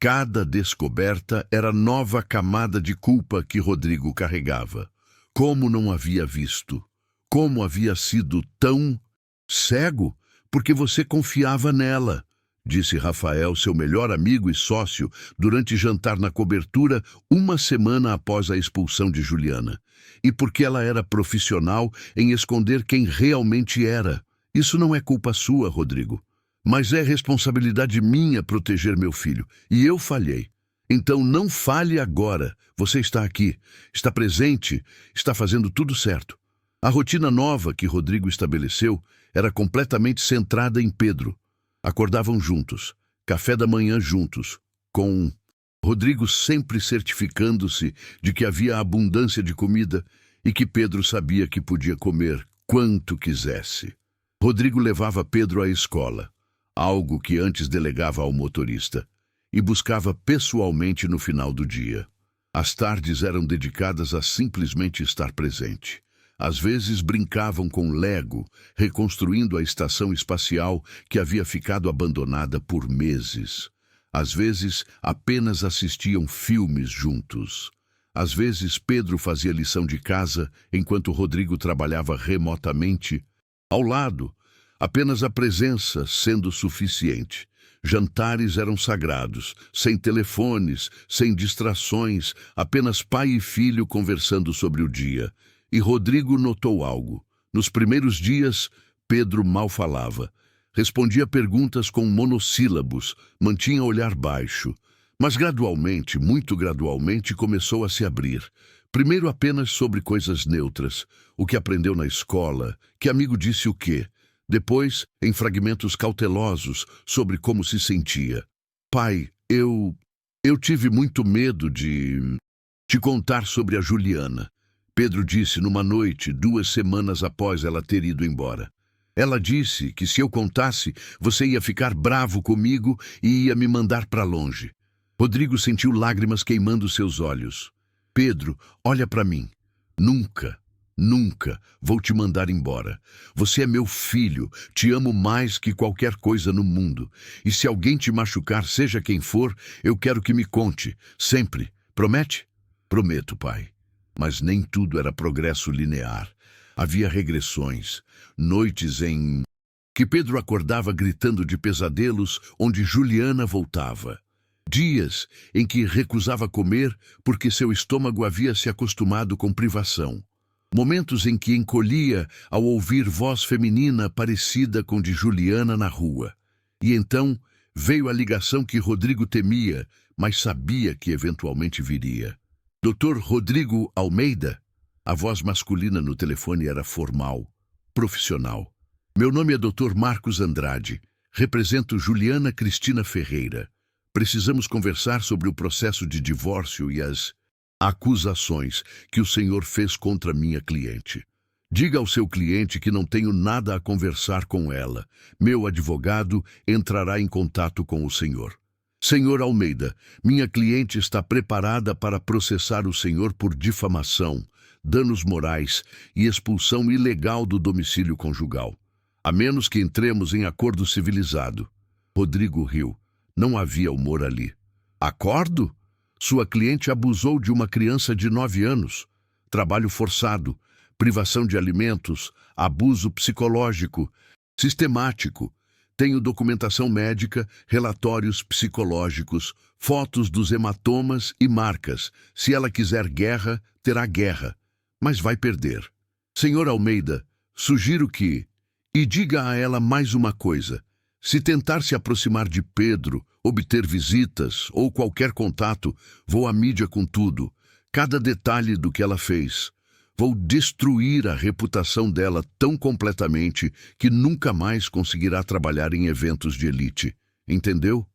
Cada descoberta era nova camada de culpa que Rodrigo carregava. Como não havia visto? Como havia sido tão cego? Porque você confiava nela, disse Rafael, seu melhor amigo e sócio, durante jantar na cobertura, uma semana após a expulsão de Juliana. E porque ela era profissional em esconder quem realmente era. Isso não é culpa sua, Rodrigo. Mas é responsabilidade minha proteger meu filho. E eu falhei. Então não falhe agora. Você está aqui, está presente, está fazendo tudo certo. A rotina nova que Rodrigo estabeleceu era completamente centrada em Pedro. Acordavam juntos, café da manhã juntos, com Rodrigo sempre certificando-se de que havia abundância de comida e que Pedro sabia que podia comer quanto quisesse. Rodrigo levava Pedro à escola, algo que antes delegava ao motorista, e buscava pessoalmente no final do dia. As tardes eram dedicadas a simplesmente estar presente. Às vezes brincavam com Lego, reconstruindo a estação espacial que havia ficado abandonada por meses. Às vezes apenas assistiam filmes juntos. Às vezes Pedro fazia lição de casa enquanto Rodrigo trabalhava remotamente. Ao lado, apenas a presença sendo suficiente. Jantares eram sagrados, sem telefones, sem distrações, apenas pai e filho conversando sobre o dia. E Rodrigo notou algo. Nos primeiros dias, Pedro mal falava. Respondia perguntas com monossílabos, mantinha olhar baixo. Mas gradualmente, muito gradualmente, começou a se abrir. Primeiro apenas sobre coisas neutras, o que aprendeu na escola, que amigo disse o quê. Depois, em fragmentos cautelosos, sobre como se sentia. Pai, eu tive muito medo de te contar sobre a Juliana. Pedro disse numa noite, 2 semanas após ela ter ido embora. Ela disse que se eu contasse, você ia ficar bravo comigo e ia me mandar para longe. Rodrigo sentiu lágrimas queimando seus olhos. Pedro, olha para mim. Nunca vou te mandar embora. Você é meu filho, te amo mais que qualquer coisa no mundo. E se alguém te machucar, seja quem for, eu quero que me conte, sempre. Promete? Prometo, pai. Mas nem tudo era progresso linear. Havia regressões, noites em que Pedro acordava gritando de pesadelos onde Juliana voltava. Dias em que recusava comer porque seu estômago havia se acostumado com privação. Momentos em que encolhia ao ouvir voz feminina parecida com de Juliana na rua. E então veio a ligação que Rodrigo temia, mas sabia que eventualmente viria. Dr. Rodrigo Almeida? A voz masculina no telefone era formal, profissional. Meu nome é Dr. Marcos Andrade. Represento Juliana Cristina Ferreira. Precisamos conversar sobre o processo de divórcio e as acusações que o senhor fez contra minha cliente. Diga ao seu cliente que não tenho nada a conversar com ela. Meu advogado entrará em contato com o senhor. Senhor Almeida, minha cliente está preparada para processar o senhor por difamação, danos morais e expulsão ilegal do domicílio conjugal, a menos que entremos em acordo civilizado. Rodrigo riu. Não havia humor ali. Acordo? Sua cliente abusou de uma criança de 9 anos. Trabalho forçado, privação de alimentos, abuso psicológico, sistemático. Tenho documentação médica, relatórios psicológicos, fotos dos hematomas e marcas. Se ela quiser guerra, terá guerra, mas vai perder. Senhor Almeida, sugiro que... E diga a ela mais uma coisa. Se tentar se aproximar de Pedro, obter visitas ou qualquer contato, vou à mídia com tudo. Cada detalhe do que ela fez. Vou destruir a reputação dela tão completamente que nunca mais conseguirá trabalhar em eventos de elite. Entendeu?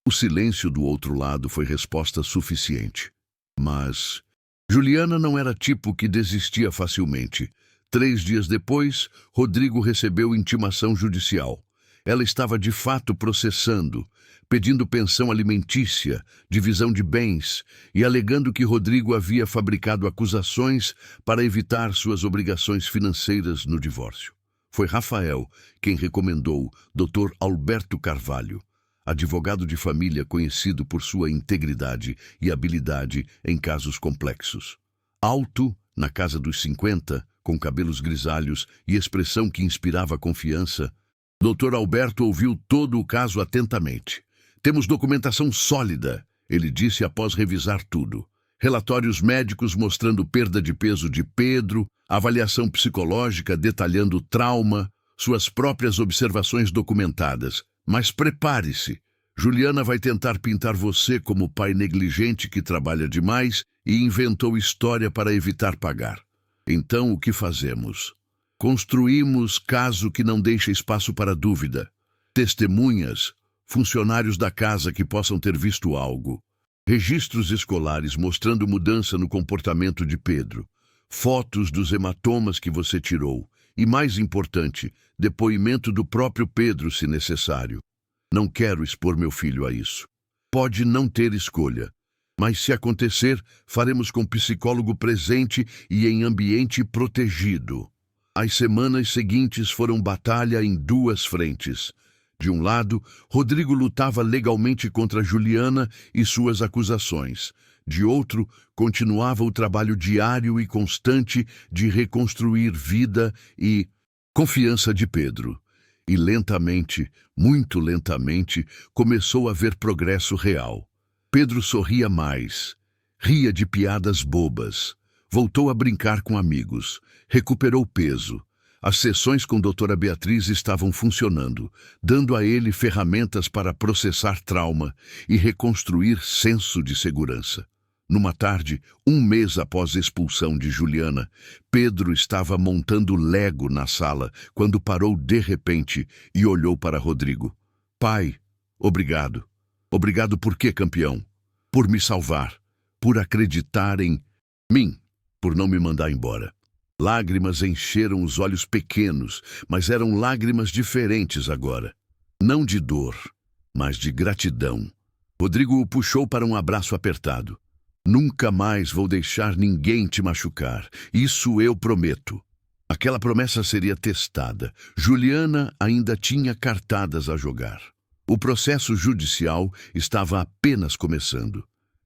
O silêncio do outro lado foi resposta suficiente. Mas Juliana não era tipo que desistia facilmente. 3 dias depois, Rodrigo recebeu intimação judicial. Ela estava de fato processando, pedindo pensão alimentícia, divisão de bens e alegando que Rodrigo havia fabricado acusações para evitar suas obrigações financeiras no divórcio. Foi Rafael quem recomendou Dr. Alberto Carvalho, advogado de família conhecido por sua integridade e habilidade em casos complexos. Alto, na casa dos 50, com cabelos grisalhos e expressão que inspirava confiança, Dr. Alberto ouviu todo o caso atentamente. Temos documentação sólida, ele disse após revisar tudo. Relatórios médicos mostrando perda de peso de Pedro, avaliação psicológica detalhando o trauma, suas próprias observações documentadas. Mas prepare-se, Juliana vai tentar pintar você como pai negligente que trabalha demais e inventou história para evitar pagar. Então o que fazemos? Construímos caso que não deixa espaço para dúvida. Testemunhas, funcionários da casa que possam ter visto algo. Registros escolares mostrando mudança no comportamento de Pedro. Fotos dos hematomas que você tirou. E mais importante, depoimento do próprio Pedro, se necessário. Não quero expor meu filho a isso. Pode não ter escolha. Mas se acontecer, faremos com psicólogo presente e em ambiente protegido. As semanas seguintes foram batalha em 2 frentes. De um lado, Rodrigo lutava legalmente contra Juliana e suas acusações. De outro, continuava o trabalho diário e constante de reconstruir vida e confiança de Pedro. E lentamente, muito lentamente, começou a ver progresso real. Pedro sorria mais, ria de piadas bobas, voltou a brincar com amigos, recuperou peso. As sessões com doutora Beatriz estavam funcionando, dando a ele ferramentas para processar trauma e reconstruir senso de segurança. Numa tarde, 1 mês após a expulsão de Juliana, Pedro estava montando Lego na sala quando parou de repente e olhou para Rodrigo. Pai, obrigado. Obrigado por quê, campeão? Por me salvar, por acreditar em mim, por não me mandar embora. Lágrimas encheram os olhos pequenos, mas eram lágrimas diferentes agora. Não de dor, mas de gratidão. Rodrigo o puxou para um abraço apertado. Nunca mais vou deixar ninguém te machucar. Isso eu prometo. Aquela promessa seria testada. Juliana ainda tinha cartadas a jogar. O processo judicial estava apenas começando.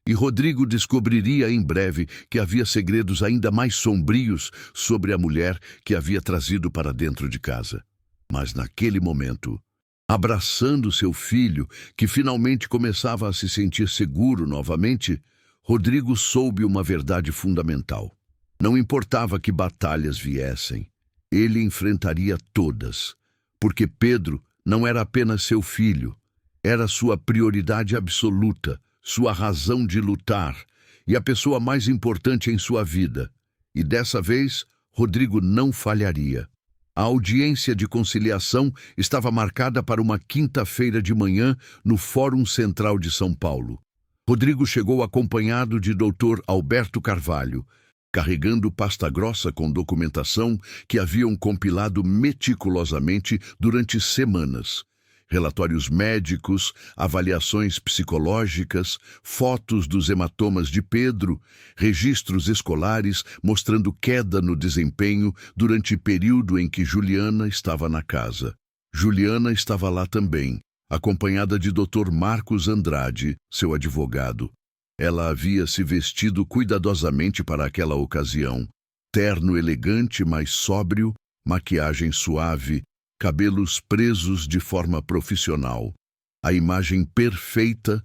E Rodrigo descobriria em breve que havia segredos ainda mais sombrios sobre a mulher que havia trazido para dentro de casa. Mas naquele momento, abraçando seu filho, que finalmente começava a se sentir seguro novamente, Rodrigo soube uma verdade fundamental. Não importava que batalhas viessem, ele enfrentaria todas, porque Pedro não era apenas seu filho, era sua prioridade absoluta, sua razão de lutar e a pessoa mais importante em sua vida. E dessa vez, Rodrigo não falharia. A audiência de conciliação estava marcada para uma quinta-feira de manhã no Fórum Central de São Paulo. Rodrigo chegou acompanhado de Dr. Alberto Carvalho, carregando pasta grossa com documentação que haviam compilado meticulosamente durante semanas. Relatórios médicos, avaliações psicológicas, fotos dos hematomas de Pedro, registros escolares mostrando queda no desempenho durante o período em que Juliana estava na casa. Juliana estava lá também, acompanhada de Dr. Marcos Andrade, seu advogado. Ela havia se vestido cuidadosamente para aquela ocasião. Terno elegante, mas sóbrio, maquiagem suave, cabelos presos de forma profissional. A imagem perfeita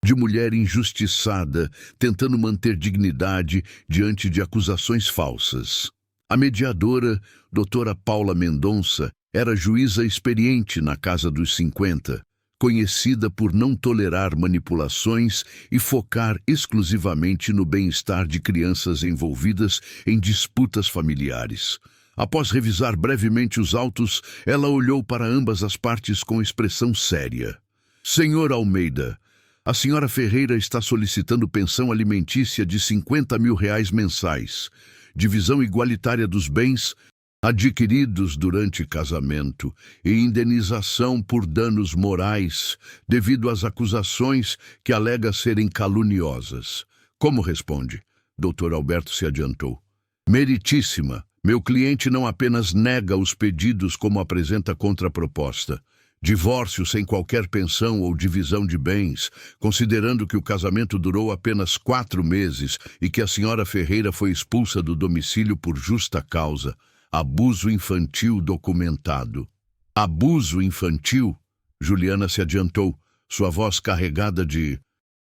de mulher injustiçada, tentando manter dignidade diante de acusações falsas. A mediadora, doutora Paula Mendonça, era juíza experiente na casa dos 50, conhecida por não tolerar manipulações e focar exclusivamente no bem-estar de crianças envolvidas em disputas familiares. Após revisar brevemente os autos, ela olhou para ambas as partes com expressão séria. Senhor Almeida, A senhora Ferreira está solicitando pensão alimentícia de R$ 50.000 mensais, divisão igualitária dos bens adquiridos durante casamento e indenização por danos morais devido às acusações que alega serem caluniosas. Como responde? Dr. Alberto se adiantou. Meritíssima, meu cliente não apenas nega os pedidos como apresenta contraproposta. Divórcio sem qualquer pensão ou divisão de bens, considerando que o casamento durou apenas 4 meses e que a senhora Ferreira foi expulsa do domicílio por justa causa. Abuso infantil documentado. Abuso infantil? Juliana se adiantou, sua voz carregada de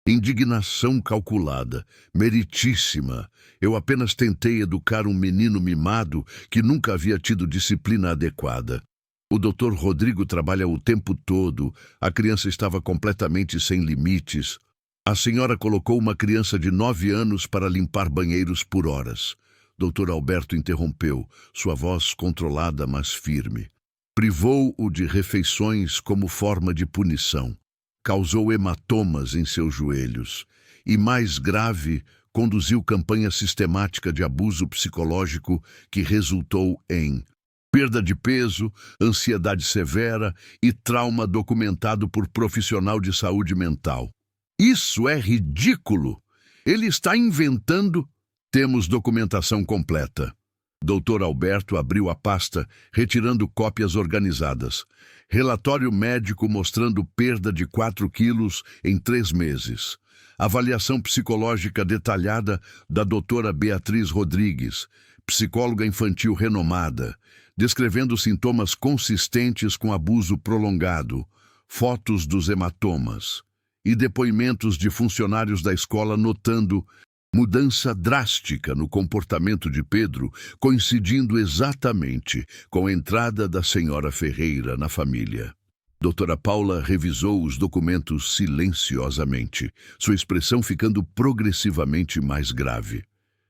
indignação calculada. Meritíssima, eu apenas tentei educar um menino mimado que nunca havia tido disciplina adequada. O Dr. Rodrigo trabalha o tempo todo, a criança estava completamente sem limites. A senhora colocou uma criança de 9 anos para limpar banheiros por horas. Dr. Alberto interrompeu, sua voz controlada, mas firme. Privou-o de refeições como forma de punição. Causou hematomas em seus joelhos. E, mais grave, conduziu campanha sistemática de abuso psicológico que resultou em perda de peso, ansiedade severa e trauma documentado por profissional de saúde mental. Isso é ridículo! Ele está inventando. Temos documentação completa. Dr. Alberto abriu a pasta, retirando cópias organizadas. Relatório médico mostrando perda de 4 quilos em 3 meses. Avaliação psicológica detalhada da doutora Beatriz Rodrigues, psicóloga infantil renomada, descrevendo sintomas consistentes com abuso prolongado, fotos dos hematomas e depoimentos de funcionários da escola notando mudança drástica no comportamento de Pedro, coincidindo exatamente com a entrada da senhora Ferreira na família. Doutora Paula revisou os documentos silenciosamente, sua expressão ficando progressivamente mais grave.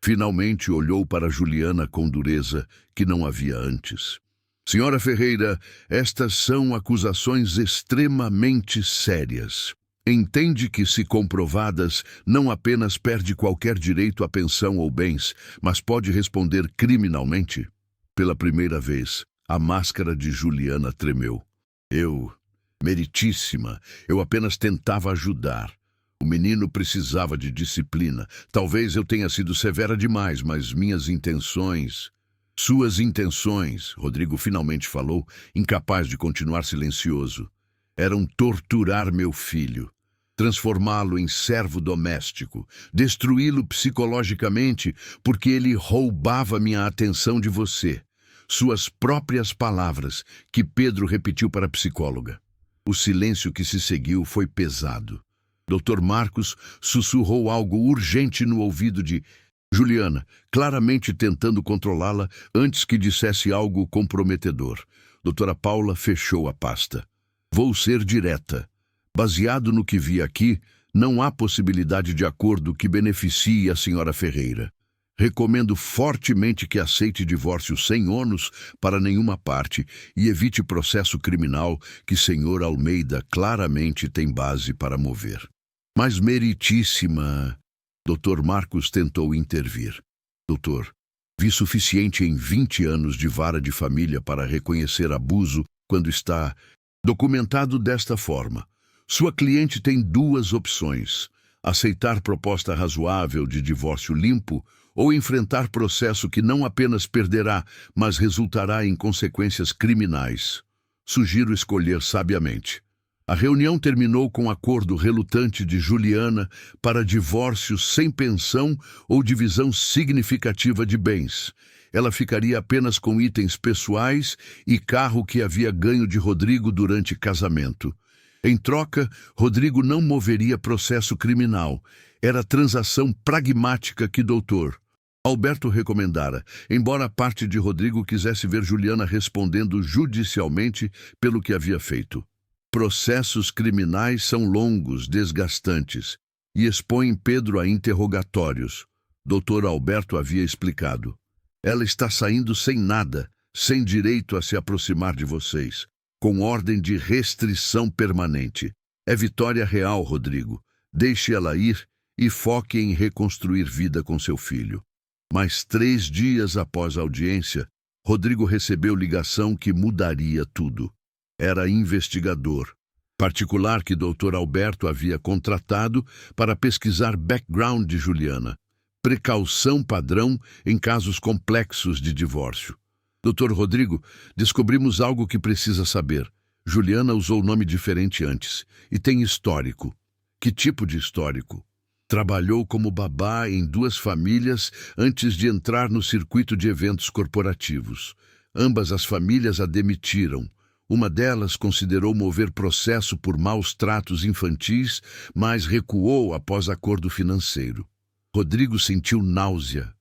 Finalmente olhou para Juliana com dureza que não havia antes. Senhora Ferreira, estas são acusações extremamente sérias. Entende que, se comprovadas, não apenas perde qualquer direito à pensão ou bens, mas pode responder criminalmente? Pela primeira vez, a máscara de Juliana tremeu. Meritíssima, eu apenas tentava ajudar. O menino precisava de disciplina. Talvez eu tenha sido severa demais, mas minhas intenções... Suas intenções, Rodrigo finalmente falou, incapaz de continuar silencioso, eram torturar meu filho, transformá-lo em servo doméstico, destruí-lo psicologicamente porque ele roubava minha atenção de você. Suas próprias palavras, que Pedro repetiu para a psicóloga. O silêncio que se seguiu foi pesado. Dr. Marcos sussurrou algo urgente no ouvido de Juliana, claramente tentando controlá-la antes que dissesse algo comprometedor. Doutora Paula fechou a pasta. Vou ser direta. Baseado no que vi aqui, não há possibilidade de acordo que beneficie a senhora Ferreira. Recomendo fortemente que aceite divórcio sem ônus para nenhuma parte e evite processo criminal que senhor Almeida claramente tem base para mover. Mas meritíssima... Dr. Marcos tentou intervir. Doutor, vi suficiente em 20 anos de vara de família para reconhecer abuso quando está documentado desta forma. Sua cliente tem 2 opções: aceitar proposta razoável de divórcio limpo ou enfrentar processo que não apenas perderá, mas resultará em consequências criminais. Sugiro escolher sabiamente. A reunião terminou com acordo relutante de Juliana para divórcio sem pensão ou divisão significativa de bens. Ela ficaria apenas com itens pessoais e carro que havia ganho de Rodrigo durante casamento. Em troca, Rodrigo não moveria processo criminal. Era transação pragmática que Dr. Alberto recomendara, embora parte de Rodrigo quisesse ver Juliana respondendo judicialmente pelo que havia feito. Processos criminais são longos, desgastantes, e expõem Pedro a interrogatórios. Dr. Alberto havia explicado. Ela está saindo sem nada, sem direito a se aproximar de vocês, com ordem de restrição permanente. É vitória real, Rodrigo. Deixe ela ir e foque em reconstruir vida com seu filho. Mas 3 dias após a audiência, Rodrigo recebeu ligação que mudaria tudo. Era investigador particular que Dr. Alberto havia contratado para pesquisar background de Juliana. Precaução padrão em casos complexos de divórcio. Dr. Rodrigo, descobrimos algo que precisa saber. Juliana usou nome diferente antes e tem histórico. Que tipo de histórico? Trabalhou como babá em 2 famílias antes de entrar no circuito de eventos corporativos. Ambas as famílias a demitiram. Uma delas considerou mover processo por maus tratos infantis, mas recuou após acordo financeiro. Rodrigo sentiu náusea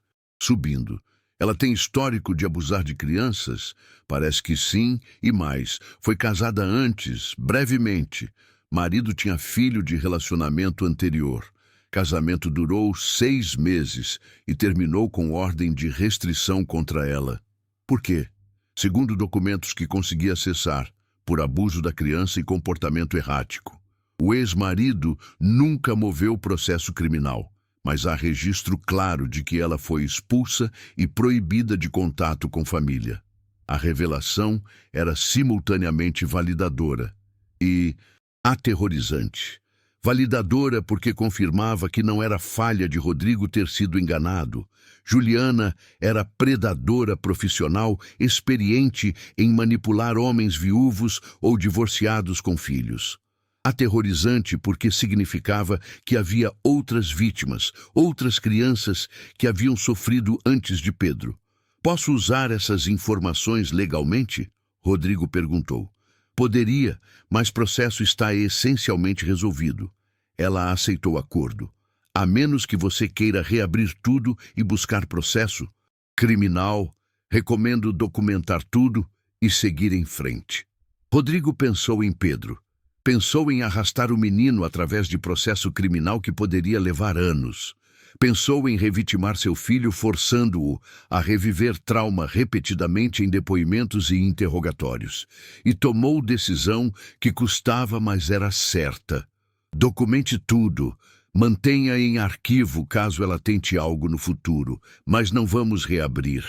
subindo. Ela tem histórico de abusar de crianças? Parece que sim, e mais. Foi casada antes, brevemente. Marido tinha filho de relacionamento anterior. Casamento durou 6 meses e terminou com ordem de restrição contra ela. Por quê? Segundo documentos que consegui acessar, por abuso da criança e comportamento errático. O ex-marido nunca moveu processo criminal, mas há registro claro de que ela foi expulsa e proibida de contato com família. A revelação era simultaneamente validadora e aterrorizante. Validadora porque confirmava que não era falha de Rodrigo ter sido enganado. Juliana era predadora profissional experiente em manipular homens viúvos ou divorciados com filhos. Aterrorizante porque significava que havia outras vítimas, outras crianças que haviam sofrido antes de Pedro. Posso usar essas informações legalmente? Rodrigo perguntou. Poderia, mas o processo está essencialmente resolvido. Ela aceitou acordo. A menos que você queira reabrir tudo e buscar processo criminal, recomendo documentar tudo e seguir em frente. Rodrigo pensou em Pedro. Pensou em arrastar o menino através de processo criminal que poderia levar anos. Pensou em revitimar seu filho, forçando-o a reviver trauma repetidamente em depoimentos e interrogatórios. E tomou decisão que custava, mas era certa. Documente tudo. Mantenha em arquivo caso ela tente algo no futuro, mas não vamos reabrir.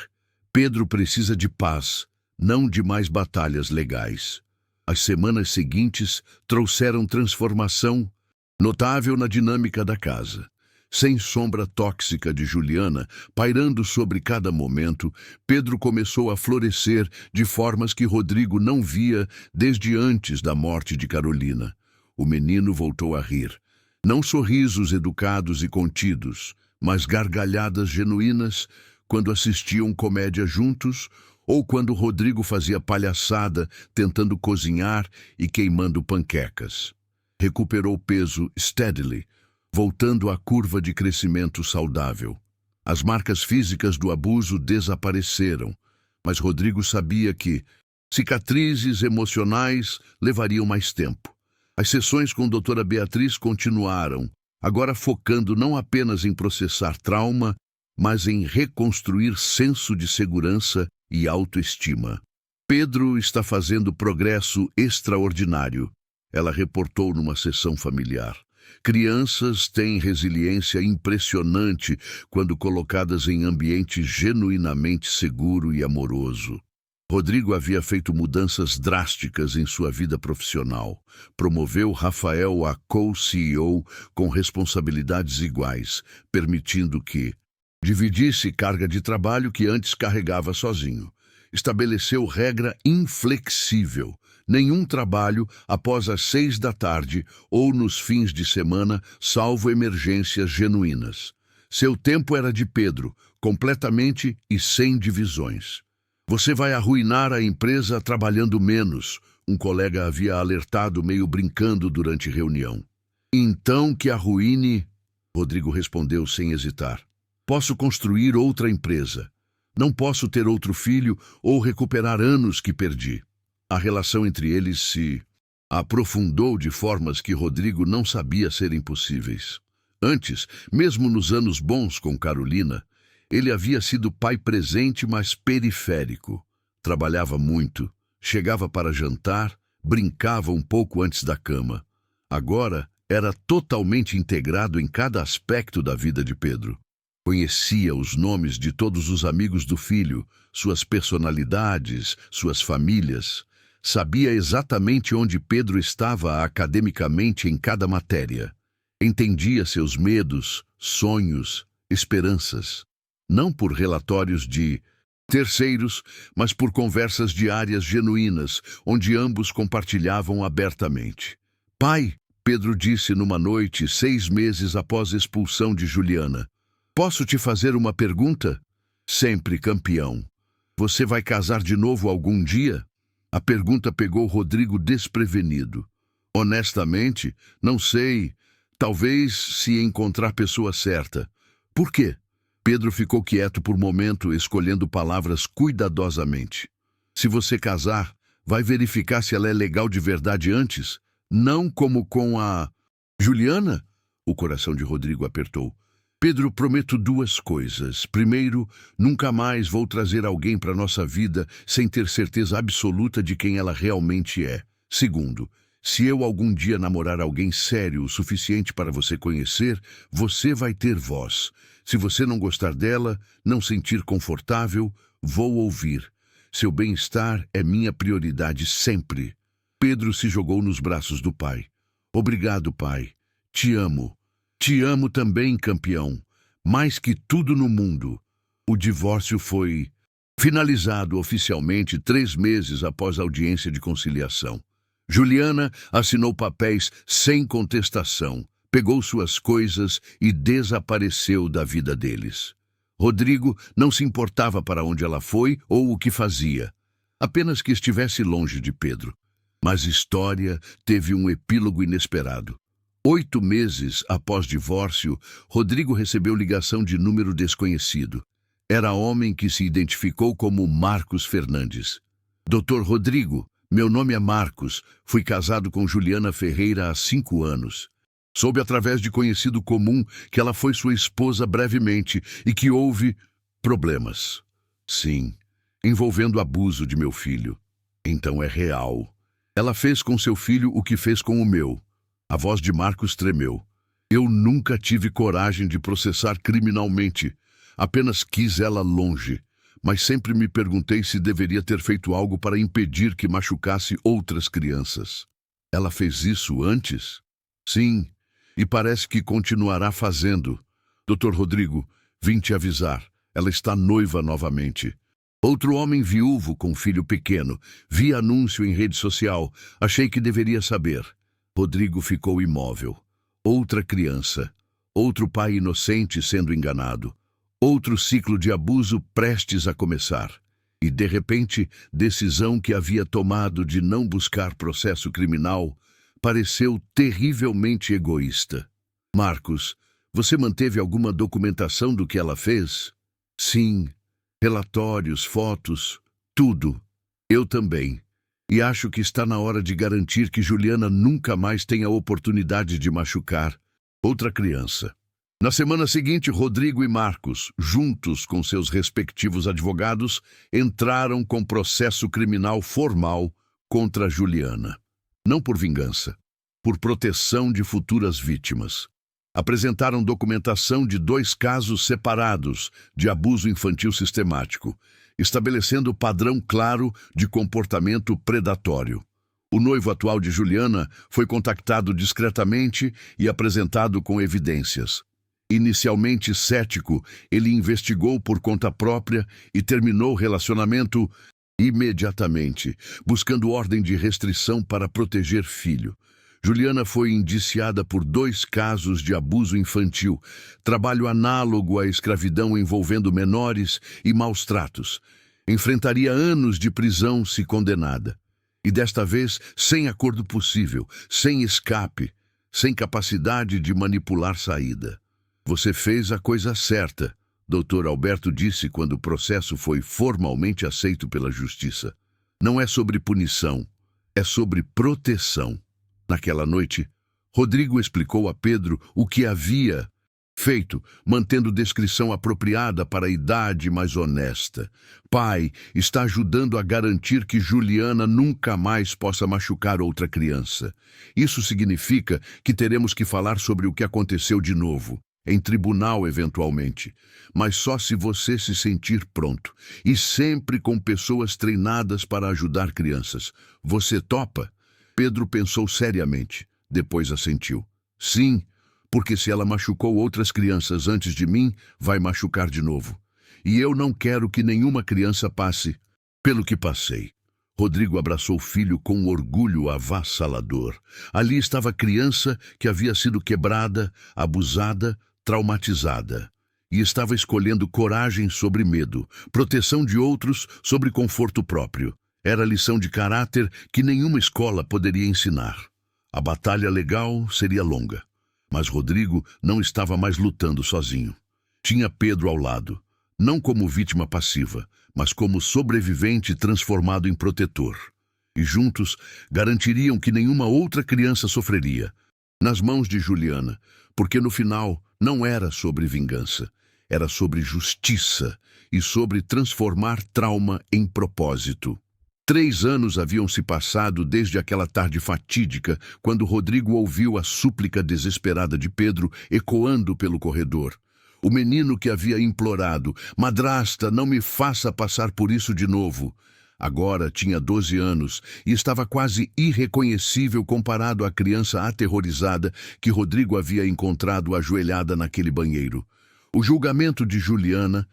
Pedro precisa de paz, não de mais batalhas legais. As semanas seguintes trouxeram transformação notável na dinâmica da casa. Sem sombra tóxica de Juliana pairando sobre cada momento, Pedro começou a florescer de formas que Rodrigo não via desde antes da morte de Carolina. O menino voltou a rir. Não sorrisos educados e contidos, mas gargalhadas genuínas quando assistiam comédia juntos ou quando Rodrigo fazia palhaçada tentando cozinhar e queimando panquecas. Recuperou peso steadily, voltando à curva de crescimento saudável. As marcas físicas do abuso desapareceram, mas Rodrigo sabia que cicatrizes emocionais levariam mais tempo. As sessões com a doutora Beatriz continuaram, agora focando não apenas em processar trauma, mas em reconstruir senso de segurança e autoestima. Pedro está fazendo progresso extraordinário, ela reportou numa sessão familiar. Crianças têm resiliência impressionante quando colocadas em ambiente genuinamente seguro e amoroso. Rodrigo havia feito mudanças drásticas em sua vida profissional. Promoveu Rafael a co-CEO com responsabilidades iguais, permitindo que dividisse carga de trabalho que antes carregava sozinho. Estabeleceu regra inflexível. Nenhum trabalho após as 6 da tarde ou nos fins de semana, salvo emergências genuínas. Seu tempo era de Pedro, completamente e sem divisões. Você vai arruinar a empresa trabalhando menos, um colega havia alertado meio brincando durante reunião. Então que arruine, Rodrigo respondeu sem hesitar. Posso construir outra empresa. Não posso ter outro filho ou recuperar anos que perdi. A relação entre eles se aprofundou de formas que Rodrigo não sabia serem possíveis. Antes, mesmo nos anos bons com Carolina, ele havia sido pai presente, mas periférico. Trabalhava muito, chegava para jantar, brincava um pouco antes da cama. Agora era totalmente integrado em cada aspecto da vida de Pedro. Conhecia os nomes de todos os amigos do filho, suas personalidades, suas famílias. Sabia exatamente onde Pedro estava academicamente em cada matéria. Entendia seus medos, sonhos, esperanças. Não por relatórios de terceiros, mas por conversas diárias genuínas, onde ambos compartilhavam abertamente. Pai, Pedro disse numa noite, 6 meses após a expulsão de Juliana. Posso te fazer uma pergunta? Sempre campeão. Você vai casar de novo algum dia? A pergunta pegou Rodrigo desprevenido. Honestamente, não sei. Talvez se encontrar a pessoa certa. Por quê? Pedro ficou quieto por momento, escolhendo palavras cuidadosamente. Se você casar, vai verificar se ela é legal de verdade antes? Não como com a Juliana? O coração de Rodrigo apertou. Pedro, prometo 2 coisas. Primeiro, nunca mais vou trazer alguém para nossa vida sem ter certeza absoluta de quem ela realmente é. Segundo, se eu algum dia namorar alguém sério o suficiente para você conhecer, você vai ter voz. Se você não gostar dela, não sentir confortável, vou ouvir. Seu bem-estar é minha prioridade sempre. Pedro se jogou nos braços do pai. Obrigado, pai. Te amo. Te amo também, campeão. Mais que tudo no mundo. O divórcio foi finalizado oficialmente 3 meses após a audiência de conciliação. Juliana assinou papéis sem contestação, pegou suas coisas e desapareceu da vida deles. Rodrigo não se importava para onde ela foi ou o que fazia, apenas que estivesse longe de Pedro. Mas a história teve um epílogo inesperado. 8 meses após divórcio, Rodrigo recebeu ligação de número desconhecido. Era homem que se identificou como Marcos Fernandes. Doutor Rodrigo, meu nome é Marcos. Fui casado com Juliana Ferreira há 5 anos. Soube através de conhecido comum que ela foi sua esposa brevemente e que houve problemas. Sim, envolvendo abuso de meu filho. Então é real. Ela fez com seu filho o que fez com o meu. A voz de Marcos tremeu. Eu nunca tive coragem de processar criminalmente. Apenas quis ela longe. Mas sempre me perguntei se deveria ter feito algo para impedir que machucasse outras crianças. Ela fez isso antes? Sim, e parece que continuará fazendo. Dr. Rodrigo, vim te avisar. Ela está noiva novamente. Outro homem viúvo com filho pequeno. Vi anúncio em rede social. Achei que deveria saber. Rodrigo ficou imóvel. Outra criança. Outro pai inocente sendo enganado. Outro ciclo de abuso prestes a começar. E, de repente, decisão que havia tomado de não buscar processo criminal pareceu terrivelmente egoísta. Marcos, você manteve alguma documentação do que ela fez? Sim. Relatórios, fotos, tudo. Eu também. E acho que está na hora de garantir que Juliana nunca mais tenha a oportunidade de machucar outra criança. Na semana seguinte, Rodrigo e Marcos, juntos com seus respectivos advogados, entraram com processo criminal formal contra Juliana. Não por vingança, por proteção de futuras vítimas. Apresentaram documentação de 2 casos separados de abuso infantil sistemático, estabelecendo padrão claro de comportamento predatório. O noivo atual de Juliana foi contactado discretamente e apresentado com evidências. Inicialmente cético, ele investigou por conta própria e terminou o relacionamento imediatamente, buscando ordem de restrição para proteger filho. Juliana foi indiciada por 2 casos de abuso infantil, trabalho análogo à escravidão envolvendo menores e maus tratos. Enfrentaria anos de prisão se condenada. E desta vez, sem acordo possível, sem escape, sem capacidade de manipular saída. Você fez a coisa certa, Dr. Alberto disse quando o processo foi formalmente aceito pela justiça. Não é sobre punição, é sobre proteção. Naquela noite, Rodrigo explicou a Pedro o que havia Feito, mantendo descrição apropriada para a idade mais honesta. Pai, está ajudando a garantir que Juliana nunca mais possa machucar outra criança. Isso significa que teremos que falar sobre o que aconteceu de novo, em tribunal eventualmente, mas só se você se sentir pronto, e sempre com pessoas treinadas para ajudar crianças. Você topa? Pedro pensou seriamente, depois assentiu. Sim, porque se ela machucou outras crianças antes de mim, vai machucar de novo. E eu não quero que nenhuma criança passe pelo que passei. Rodrigo abraçou o filho com um orgulho avassalador. Ali estava a criança que havia sido quebrada, abusada, traumatizada. E estava escolhendo coragem sobre medo, proteção de outros sobre conforto próprio. Era lição de caráter que nenhuma escola poderia ensinar. A batalha legal seria longa. Mas Rodrigo não estava mais lutando sozinho. Tinha Pedro ao lado, não como vítima passiva, mas como sobrevivente transformado em protetor. E juntos garantiriam que nenhuma outra criança sofreria. Nas mãos de Juliana, porque no final não era sobre vingança, era sobre justiça e sobre transformar trauma em propósito. 3 anos haviam se passado desde aquela tarde fatídica, quando Rodrigo ouviu a súplica desesperada de Pedro ecoando pelo corredor. O menino que havia implorado: "Madrasta, não me faça passar por isso de novo." Agora tinha 12 anos e estava quase irreconhecível comparado à criança aterrorizada que Rodrigo havia encontrado ajoelhada naquele banheiro. O julgamento de Juliana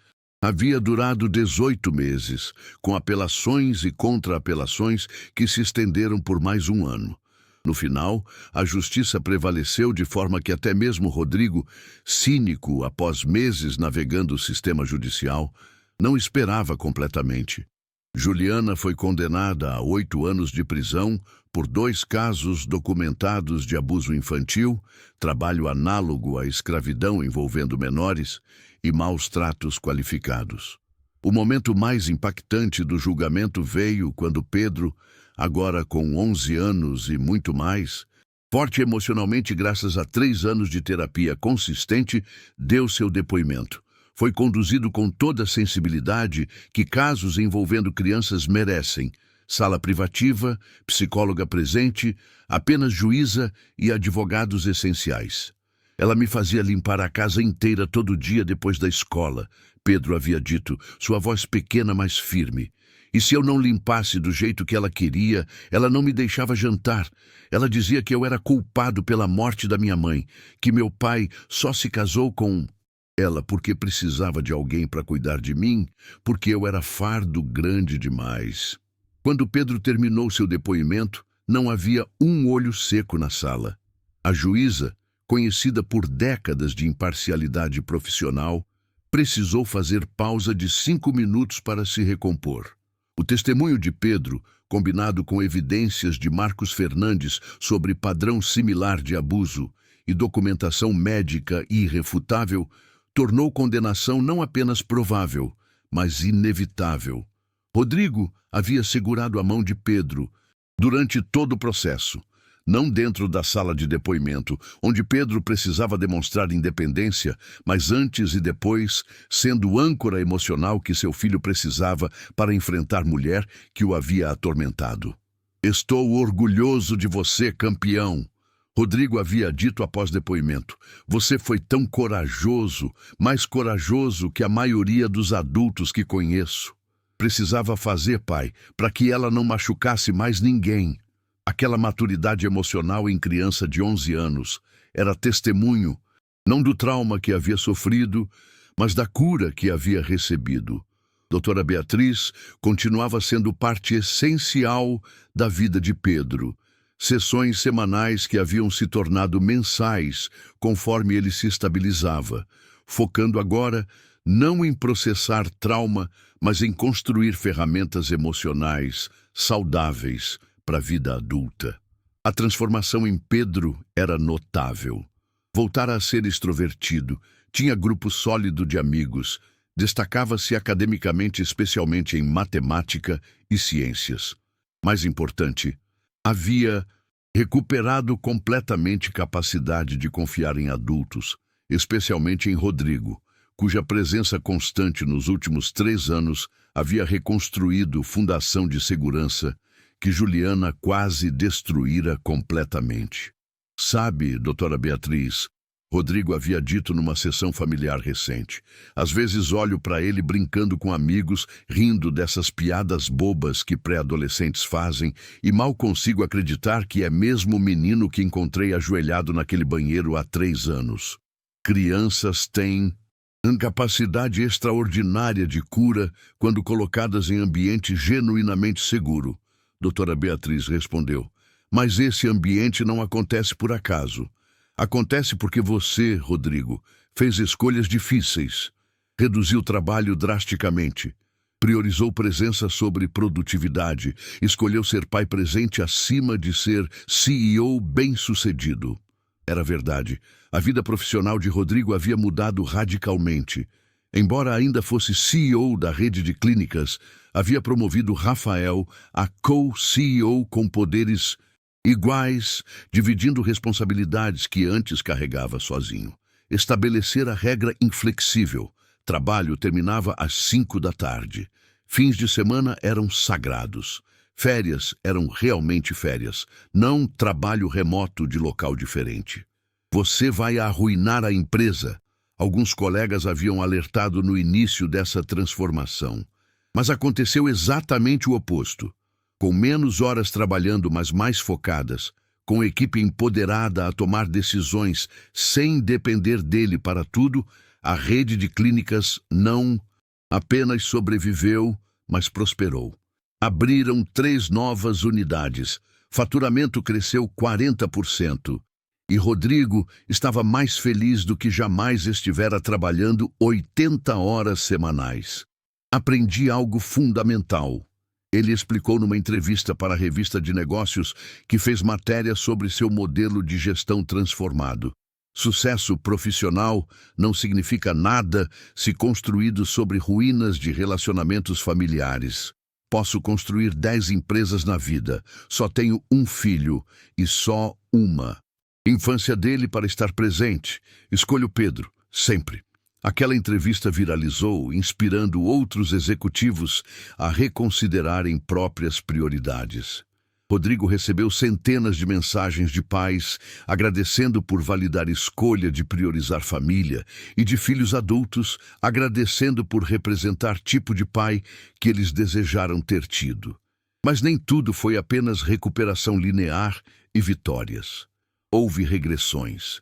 havia durado 18 meses, com apelações e contra-apelações que se estenderam por mais um ano. No final, a justiça prevaleceu de forma que até mesmo Rodrigo, cínico após meses navegando o sistema judicial, não esperava completamente. Juliana foi condenada a 8 anos de prisão por 2 casos documentados de abuso infantil, trabalho análogo à escravidão envolvendo menores e maus tratos qualificados. O momento mais impactante do julgamento veio quando Pedro, agora com 11 anos e muito mais, forte emocionalmente graças a 3 anos de terapia consistente, deu seu depoimento. Foi conduzido com toda a sensibilidade que casos envolvendo crianças merecem. Sala privativa, psicóloga presente, apenas juíza e advogados essenciais. Ela me fazia limpar a casa inteira todo dia depois da escola, Pedro havia dito, sua voz pequena, mas firme. E se eu não limpasse do jeito que ela queria, ela não me deixava jantar. Ela dizia que eu era culpado pela morte da minha mãe, que meu pai só se casou com ela porque precisava de alguém para cuidar de mim, porque eu era fardo grande demais. Quando Pedro terminou seu depoimento, não havia um olho seco na sala. A juíza, conhecida por décadas de imparcialidade profissional, precisou fazer pausa de 5 minutos para se recompor. O testemunho de Pedro, combinado com evidências de Marcos Fernandes sobre padrão similar de abuso e documentação médica irrefutável, tornou condenação não apenas provável, mas inevitável. Rodrigo havia segurado a mão de Pedro durante todo o processo, não dentro da sala de depoimento, onde Pedro precisava demonstrar independência, mas antes e depois, sendo o âncora emocional que seu filho precisava para enfrentar a mulher que o havia atormentado. "Estou orgulhoso de você, campeão", Rodrigo havia dito após depoimento. "Você foi tão corajoso, mais corajoso que a maioria dos adultos que conheço. Precisava fazer, pai, para que ela não machucasse mais ninguém." Aquela maturidade emocional em criança de 11 anos era testemunho, não do trauma que havia sofrido, mas da cura que havia recebido. Doutora Beatriz continuava sendo parte essencial da vida de Pedro. Sessões semanais que haviam se tornado mensais conforme ele se estabilizava, focando agora não em processar trauma, mas em construir ferramentas emocionais saudáveis para a vida adulta. A transformação em Pedro era notável. Voltara a ser extrovertido, tinha grupo sólido de amigos, destacava-se academicamente, especialmente em matemática e ciências. Mais importante, havia recuperado completamente capacidade de confiar em adultos, especialmente em Rodrigo, cuja presença constante nos últimos 3 anos havia reconstruído fundação de segurança que Juliana quase destruíra completamente. Sabe, doutora Beatriz, Rodrigo havia dito numa sessão familiar recente. Às vezes olho para ele brincando com amigos, rindo dessas piadas bobas que pré-adolescentes fazem, e mal consigo acreditar que é mesmo o menino que encontrei ajoelhado naquele banheiro há 3 anos. Crianças têm uma capacidade extraordinária de cura quando colocadas em ambiente genuinamente seguro, doutora Beatriz respondeu. Mas esse ambiente não acontece por acaso. Acontece porque você, Rodrigo, fez escolhas difíceis, reduziu o trabalho drasticamente, priorizou presença sobre produtividade, escolheu ser pai presente acima de ser CEO bem-sucedido. Era verdade, a vida profissional de Rodrigo havia mudado radicalmente. Embora ainda fosse CEO da rede de clínicas, havia promovido Rafael a co-CEO com poderes iguais, dividindo responsabilidades que antes carregava sozinho. Estabelecer a regra inflexível. Trabalho terminava às 5 da tarde. Fins de semana eram sagrados. Férias eram realmente férias, não trabalho remoto de local diferente. Você vai arruinar a empresa. Alguns colegas haviam alertado no início dessa transformação. Mas aconteceu exatamente o oposto. Com menos horas trabalhando, mas mais focadas, com equipe empoderada a tomar decisões sem depender dele para tudo, a rede de clínicas não apenas sobreviveu, mas prosperou. Abriram 3 novas unidades, faturamento cresceu 40%, e Rodrigo estava mais feliz do que jamais estivera trabalhando 80 horas semanais. Aprendi algo fundamental. Ele explicou numa entrevista para a revista de negócios que fez matéria sobre seu modelo de gestão transformado. Sucesso profissional não significa nada se construído sobre ruínas de relacionamentos familiares. Posso construir 10 empresas na vida, só tenho um filho e só uma. Infância dele para estar presente. Escolho Pedro, sempre. Aquela entrevista viralizou, inspirando outros executivos a reconsiderarem próprias prioridades. Rodrigo recebeu centenas de mensagens de pais agradecendo por validar escolha de priorizar família e de filhos adultos agradecendo por representar tipo de pai que eles desejaram ter tido. Mas nem tudo foi apenas recuperação linear e vitórias. Houve regressões,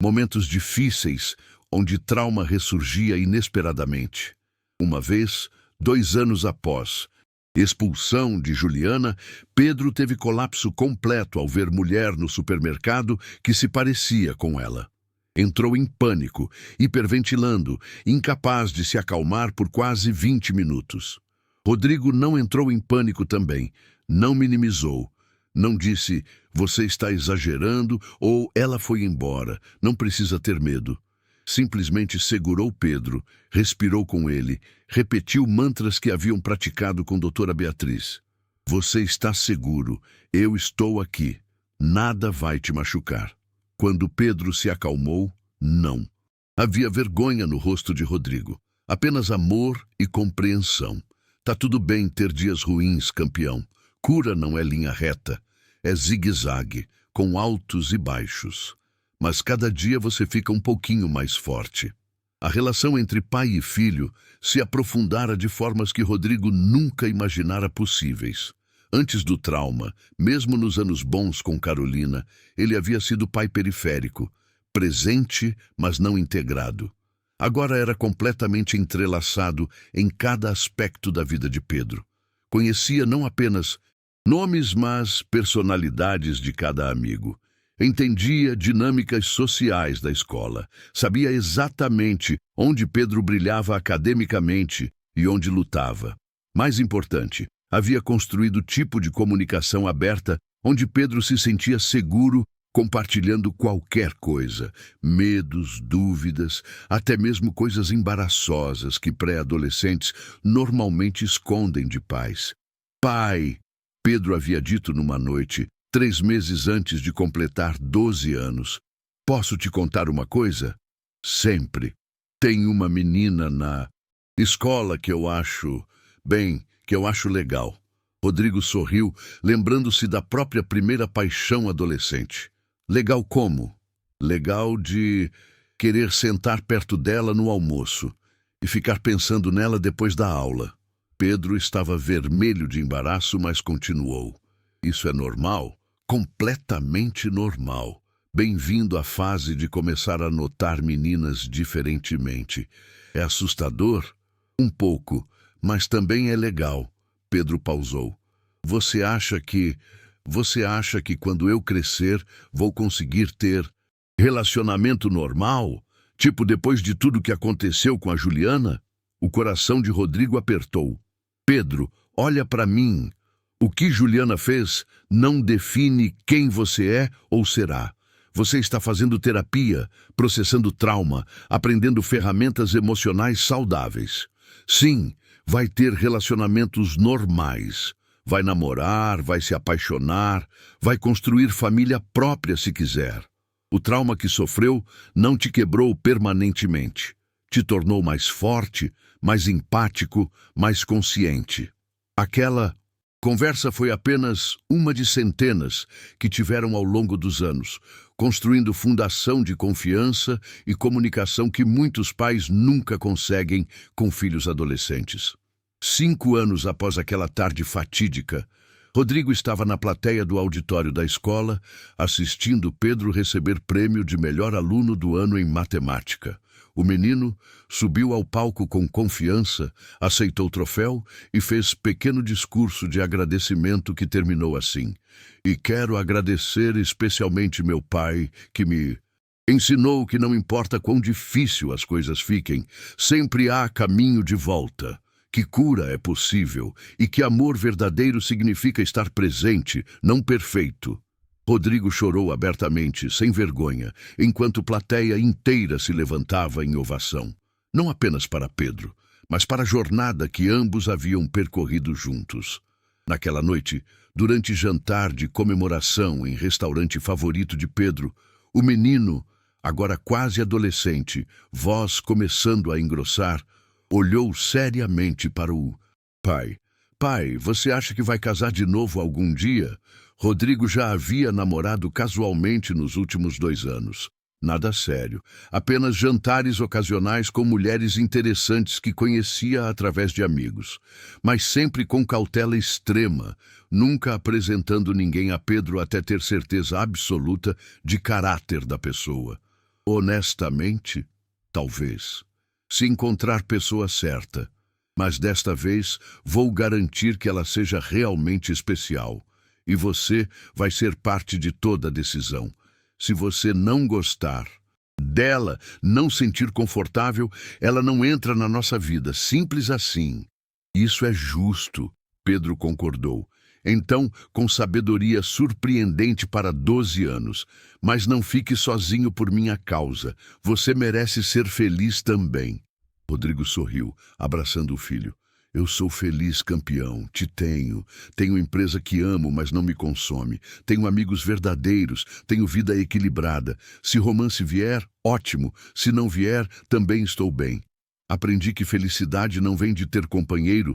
momentos difíceis onde trauma ressurgia inesperadamente. Uma vez, 2 anos após expulsão de Juliana, Pedro teve colapso completo ao ver mulher no supermercado que se parecia com ela. Entrou em pânico, hiperventilando, incapaz de se acalmar por quase 20 minutos. Rodrigo não entrou em pânico também, não minimizou. Não disse, você está exagerando ou ela foi embora, não precisa ter medo. Simplesmente segurou Pedro, respirou com ele, repetiu mantras que haviam praticado com doutora Beatriz. Você está seguro, eu estou aqui, nada vai te machucar. Quando Pedro se acalmou, não. Havia vergonha no rosto de Rodrigo, apenas amor e compreensão. Tá tudo bem ter dias ruins, campeão. Cura não é linha reta, é zigue-zague, com altos e baixos. Mas cada dia você fica um pouquinho mais forte. A relação entre pai e filho se aprofundara de formas que Rodrigo nunca imaginara possíveis. Antes do trauma, mesmo nos anos bons com Carolina, ele havia sido pai periférico, presente, mas não integrado. Agora era completamente entrelaçado em cada aspecto da vida de Pedro. Conhecia não apenas nomes, mas personalidades de cada amigo. Entendia dinâmicas sociais da escola, sabia exatamente onde Pedro brilhava academicamente e onde lutava. Mais importante, havia construído tipo de comunicação aberta onde Pedro se sentia seguro compartilhando qualquer coisa, medos, dúvidas, até mesmo coisas embaraçosas que pré-adolescentes normalmente escondem de pais. Pai, Pedro havia dito numa noite, 3 meses antes de completar 12 anos. Posso te contar uma coisa? Sempre. Tem uma menina na escola que eu acho legal. Rodrigo sorriu, lembrando-se da própria primeira paixão adolescente. Legal como? Legal de querer sentar perto dela no almoço e ficar pensando nela depois da aula. Pedro estava vermelho de embaraço, mas continuou. Isso é normal? Completamente normal. Bem-vindo à fase de começar a notar meninas diferentemente. É assustador? Um pouco, mas também é legal. Pedro pausou. Você acha que quando eu crescer vou conseguir ter relacionamento normal? Tipo depois de tudo que aconteceu com a Juliana? O coração de Rodrigo apertou. Pedro, olha para mim. O que Juliana fez não define quem você é ou será. Você está fazendo terapia, processando trauma, aprendendo ferramentas emocionais saudáveis. Sim, vai ter relacionamentos normais. Vai namorar, vai se apaixonar, vai construir família própria se quiser. O trauma que sofreu não te quebrou permanentemente. Te tornou mais forte, mais empático, mais consciente. Aquela conversa foi apenas uma de centenas que tiveram ao longo dos anos, construindo fundação de confiança e comunicação que muitos pais nunca conseguem com filhos adolescentes. 5 anos após aquela tarde fatídica, Rodrigo estava na plateia do auditório da escola, assistindo Pedro receber prêmio de melhor aluno do ano em matemática. O menino subiu ao palco com confiança, aceitou o troféu e fez pequeno discurso de agradecimento que terminou assim. E quero agradecer especialmente meu pai, que me ensinou que não importa quão difícil as coisas fiquem, sempre há caminho de volta. Que cura é possível e que amor verdadeiro significa estar presente, não perfeito. Rodrigo chorou abertamente, sem vergonha, enquanto a plateia inteira se levantava em ovação. Não apenas para Pedro, mas para a jornada que ambos haviam percorrido juntos. Naquela noite, durante jantar de comemoração em restaurante favorito de Pedro, o menino, agora quase adolescente, voz começando a engrossar, olhou seriamente para o pai. Pai, você acha que vai casar de novo algum dia? Rodrigo já havia namorado casualmente nos últimos 2 anos. Nada sério, apenas jantares ocasionais com mulheres interessantes que conhecia através de amigos. Mas sempre com cautela extrema, nunca apresentando ninguém a Pedro até ter certeza absoluta de caráter da pessoa. Honestamente, talvez. Se encontrar pessoa certa. Mas desta vez vou garantir que ela seja realmente especial. E você vai ser parte de toda a decisão. Se você não gostar dela, não sentir confortável, ela não entra na nossa vida. Simples assim. Isso é justo, Pedro concordou. Então, com sabedoria surpreendente para 12 anos. Mas não fique sozinho por minha causa. Você merece ser feliz também. Rodrigo sorriu, abraçando o filho. Eu sou feliz, campeão. Te tenho. Tenho empresa que amo, mas não me consome. Tenho amigos verdadeiros. Tenho vida equilibrada. Se romance vier, ótimo. Se não vier, também estou bem. Aprendi que felicidade não vem de ter companheiro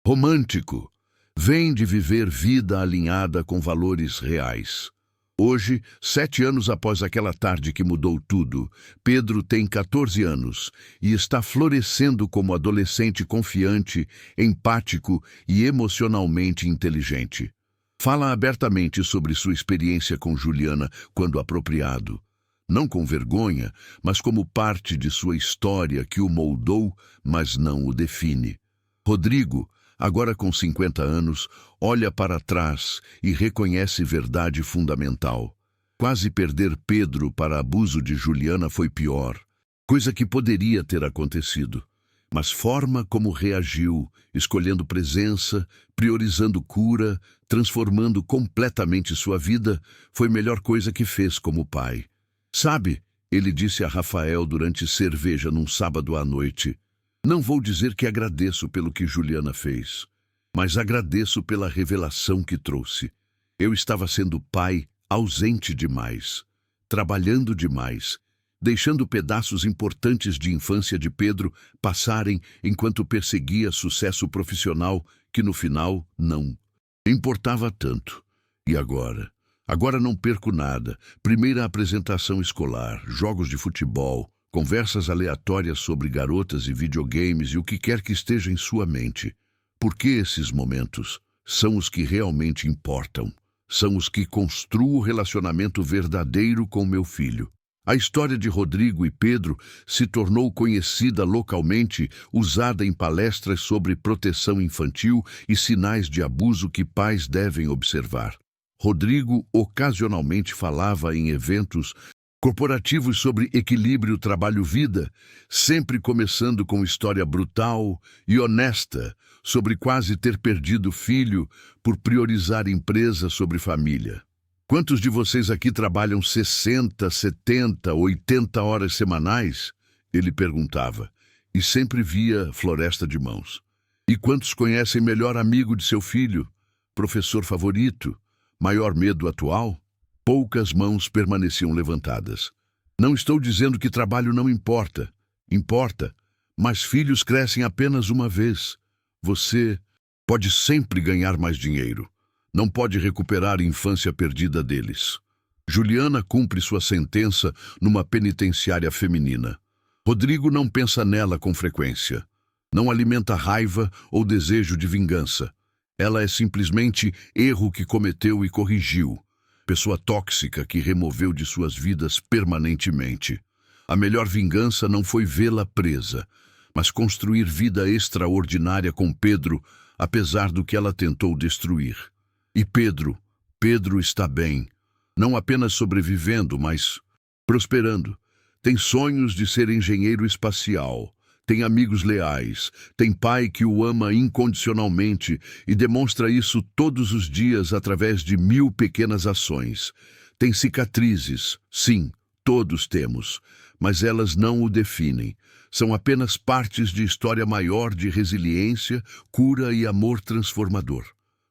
romântico. Vem de viver vida alinhada com valores reais. Hoje, 7 anos após aquela tarde que mudou tudo, Pedro tem 14 anos e está florescendo como adolescente confiante, empático e emocionalmente inteligente. Fala abertamente sobre sua experiência com Juliana quando apropriado. Não com vergonha, mas como parte de sua história que o moldou, mas não o define. Rodrigo, agora com 50 anos, olha para trás e reconhece verdade fundamental. Quase perder Pedro para abuso de Juliana foi pior, coisa que poderia ter acontecido. Mas forma como reagiu, escolhendo presença, priorizando cura, transformando completamente sua vida, foi a melhor coisa que fez como pai. Sabe, ele disse a Rafael durante cerveja num sábado à noite, não vou dizer que agradeço pelo que Juliana fez, mas agradeço pela revelação que trouxe. Eu estava sendo pai ausente demais, trabalhando demais, deixando pedaços importantes de infância de Pedro passarem enquanto perseguia sucesso profissional que no final não importava tanto. E agora? Agora não perco nada. Primeira apresentação escolar, jogos de futebol, conversas aleatórias sobre garotas e videogames e o que quer que esteja em sua mente. Porque esses momentos são os que realmente importam. São os que construam o relacionamento verdadeiro com meu filho. A história de Rodrigo e Pedro se tornou conhecida localmente, usada em palestras sobre proteção infantil e sinais de abuso que pais devem observar. Rodrigo ocasionalmente falava em eventos corporativos sobre equilíbrio trabalho-vida, sempre começando com história brutal e honesta sobre quase ter perdido o filho por priorizar empresa sobre família. Quantos de vocês aqui trabalham 60, 70, 80 horas semanais? Ele perguntava, e sempre via floresta de mãos. E quantos conhecem melhor amigo de seu filho, professor favorito, maior medo atual? Poucas mãos permaneciam levantadas. Não estou dizendo que trabalho não importa. Importa, mas filhos crescem apenas uma vez. Você pode sempre ganhar mais dinheiro. Não pode recuperar a infância perdida deles. Juliana cumpre sua sentença numa penitenciária feminina. Rodrigo não pensa nela com frequência. Não alimenta raiva ou desejo de vingança. Ela é simplesmente erro que cometeu e corrigiu. Pessoa tóxica que removeu de suas vidas permanentemente. A melhor vingança não foi vê-la presa, mas construir vida extraordinária com Pedro, apesar do que ela tentou destruir. E Pedro está bem, não apenas sobrevivendo, mas prosperando. Tem sonhos de ser engenheiro espacial, tem amigos leais, tem pai que o ama incondicionalmente e demonstra isso todos os dias através de 1000 pequenas ações. Tem cicatrizes, sim, todos temos, mas elas não o definem. São apenas partes de história maior de resiliência, cura e amor transformador.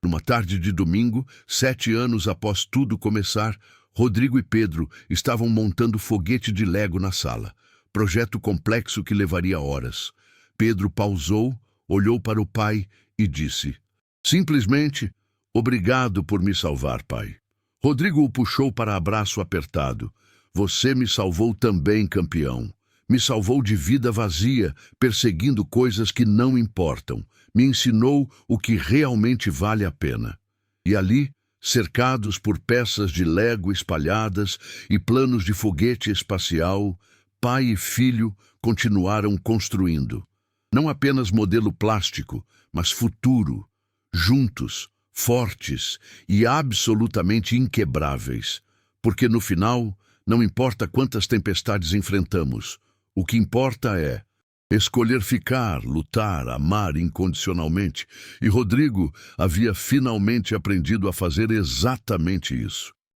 Numa tarde de domingo, 7 anos após tudo começar, Rodrigo e Pedro estavam montando foguete de Lego na sala. Projeto complexo que levaria horas. Pedro pausou, olhou para o pai e disse, simplesmente, obrigado por me salvar, pai. Rodrigo o puxou para abraço apertado. Você me salvou também, campeão. Me salvou de vida vazia, perseguindo coisas que não importam. Me ensinou o que realmente vale a pena. E ali, cercados por peças de Lego espalhadas e planos de foguete espacial, pai e filho continuaram construindo. Não apenas modelo plástico, mas futuro, juntos, fortes e absolutamente inquebráveis. Porque no final, não importa quantas tempestades enfrentamos, o que importa é escolher ficar, lutar, amar incondicionalmente. E Rodrigo havia finalmente aprendido a fazer exatamente isso.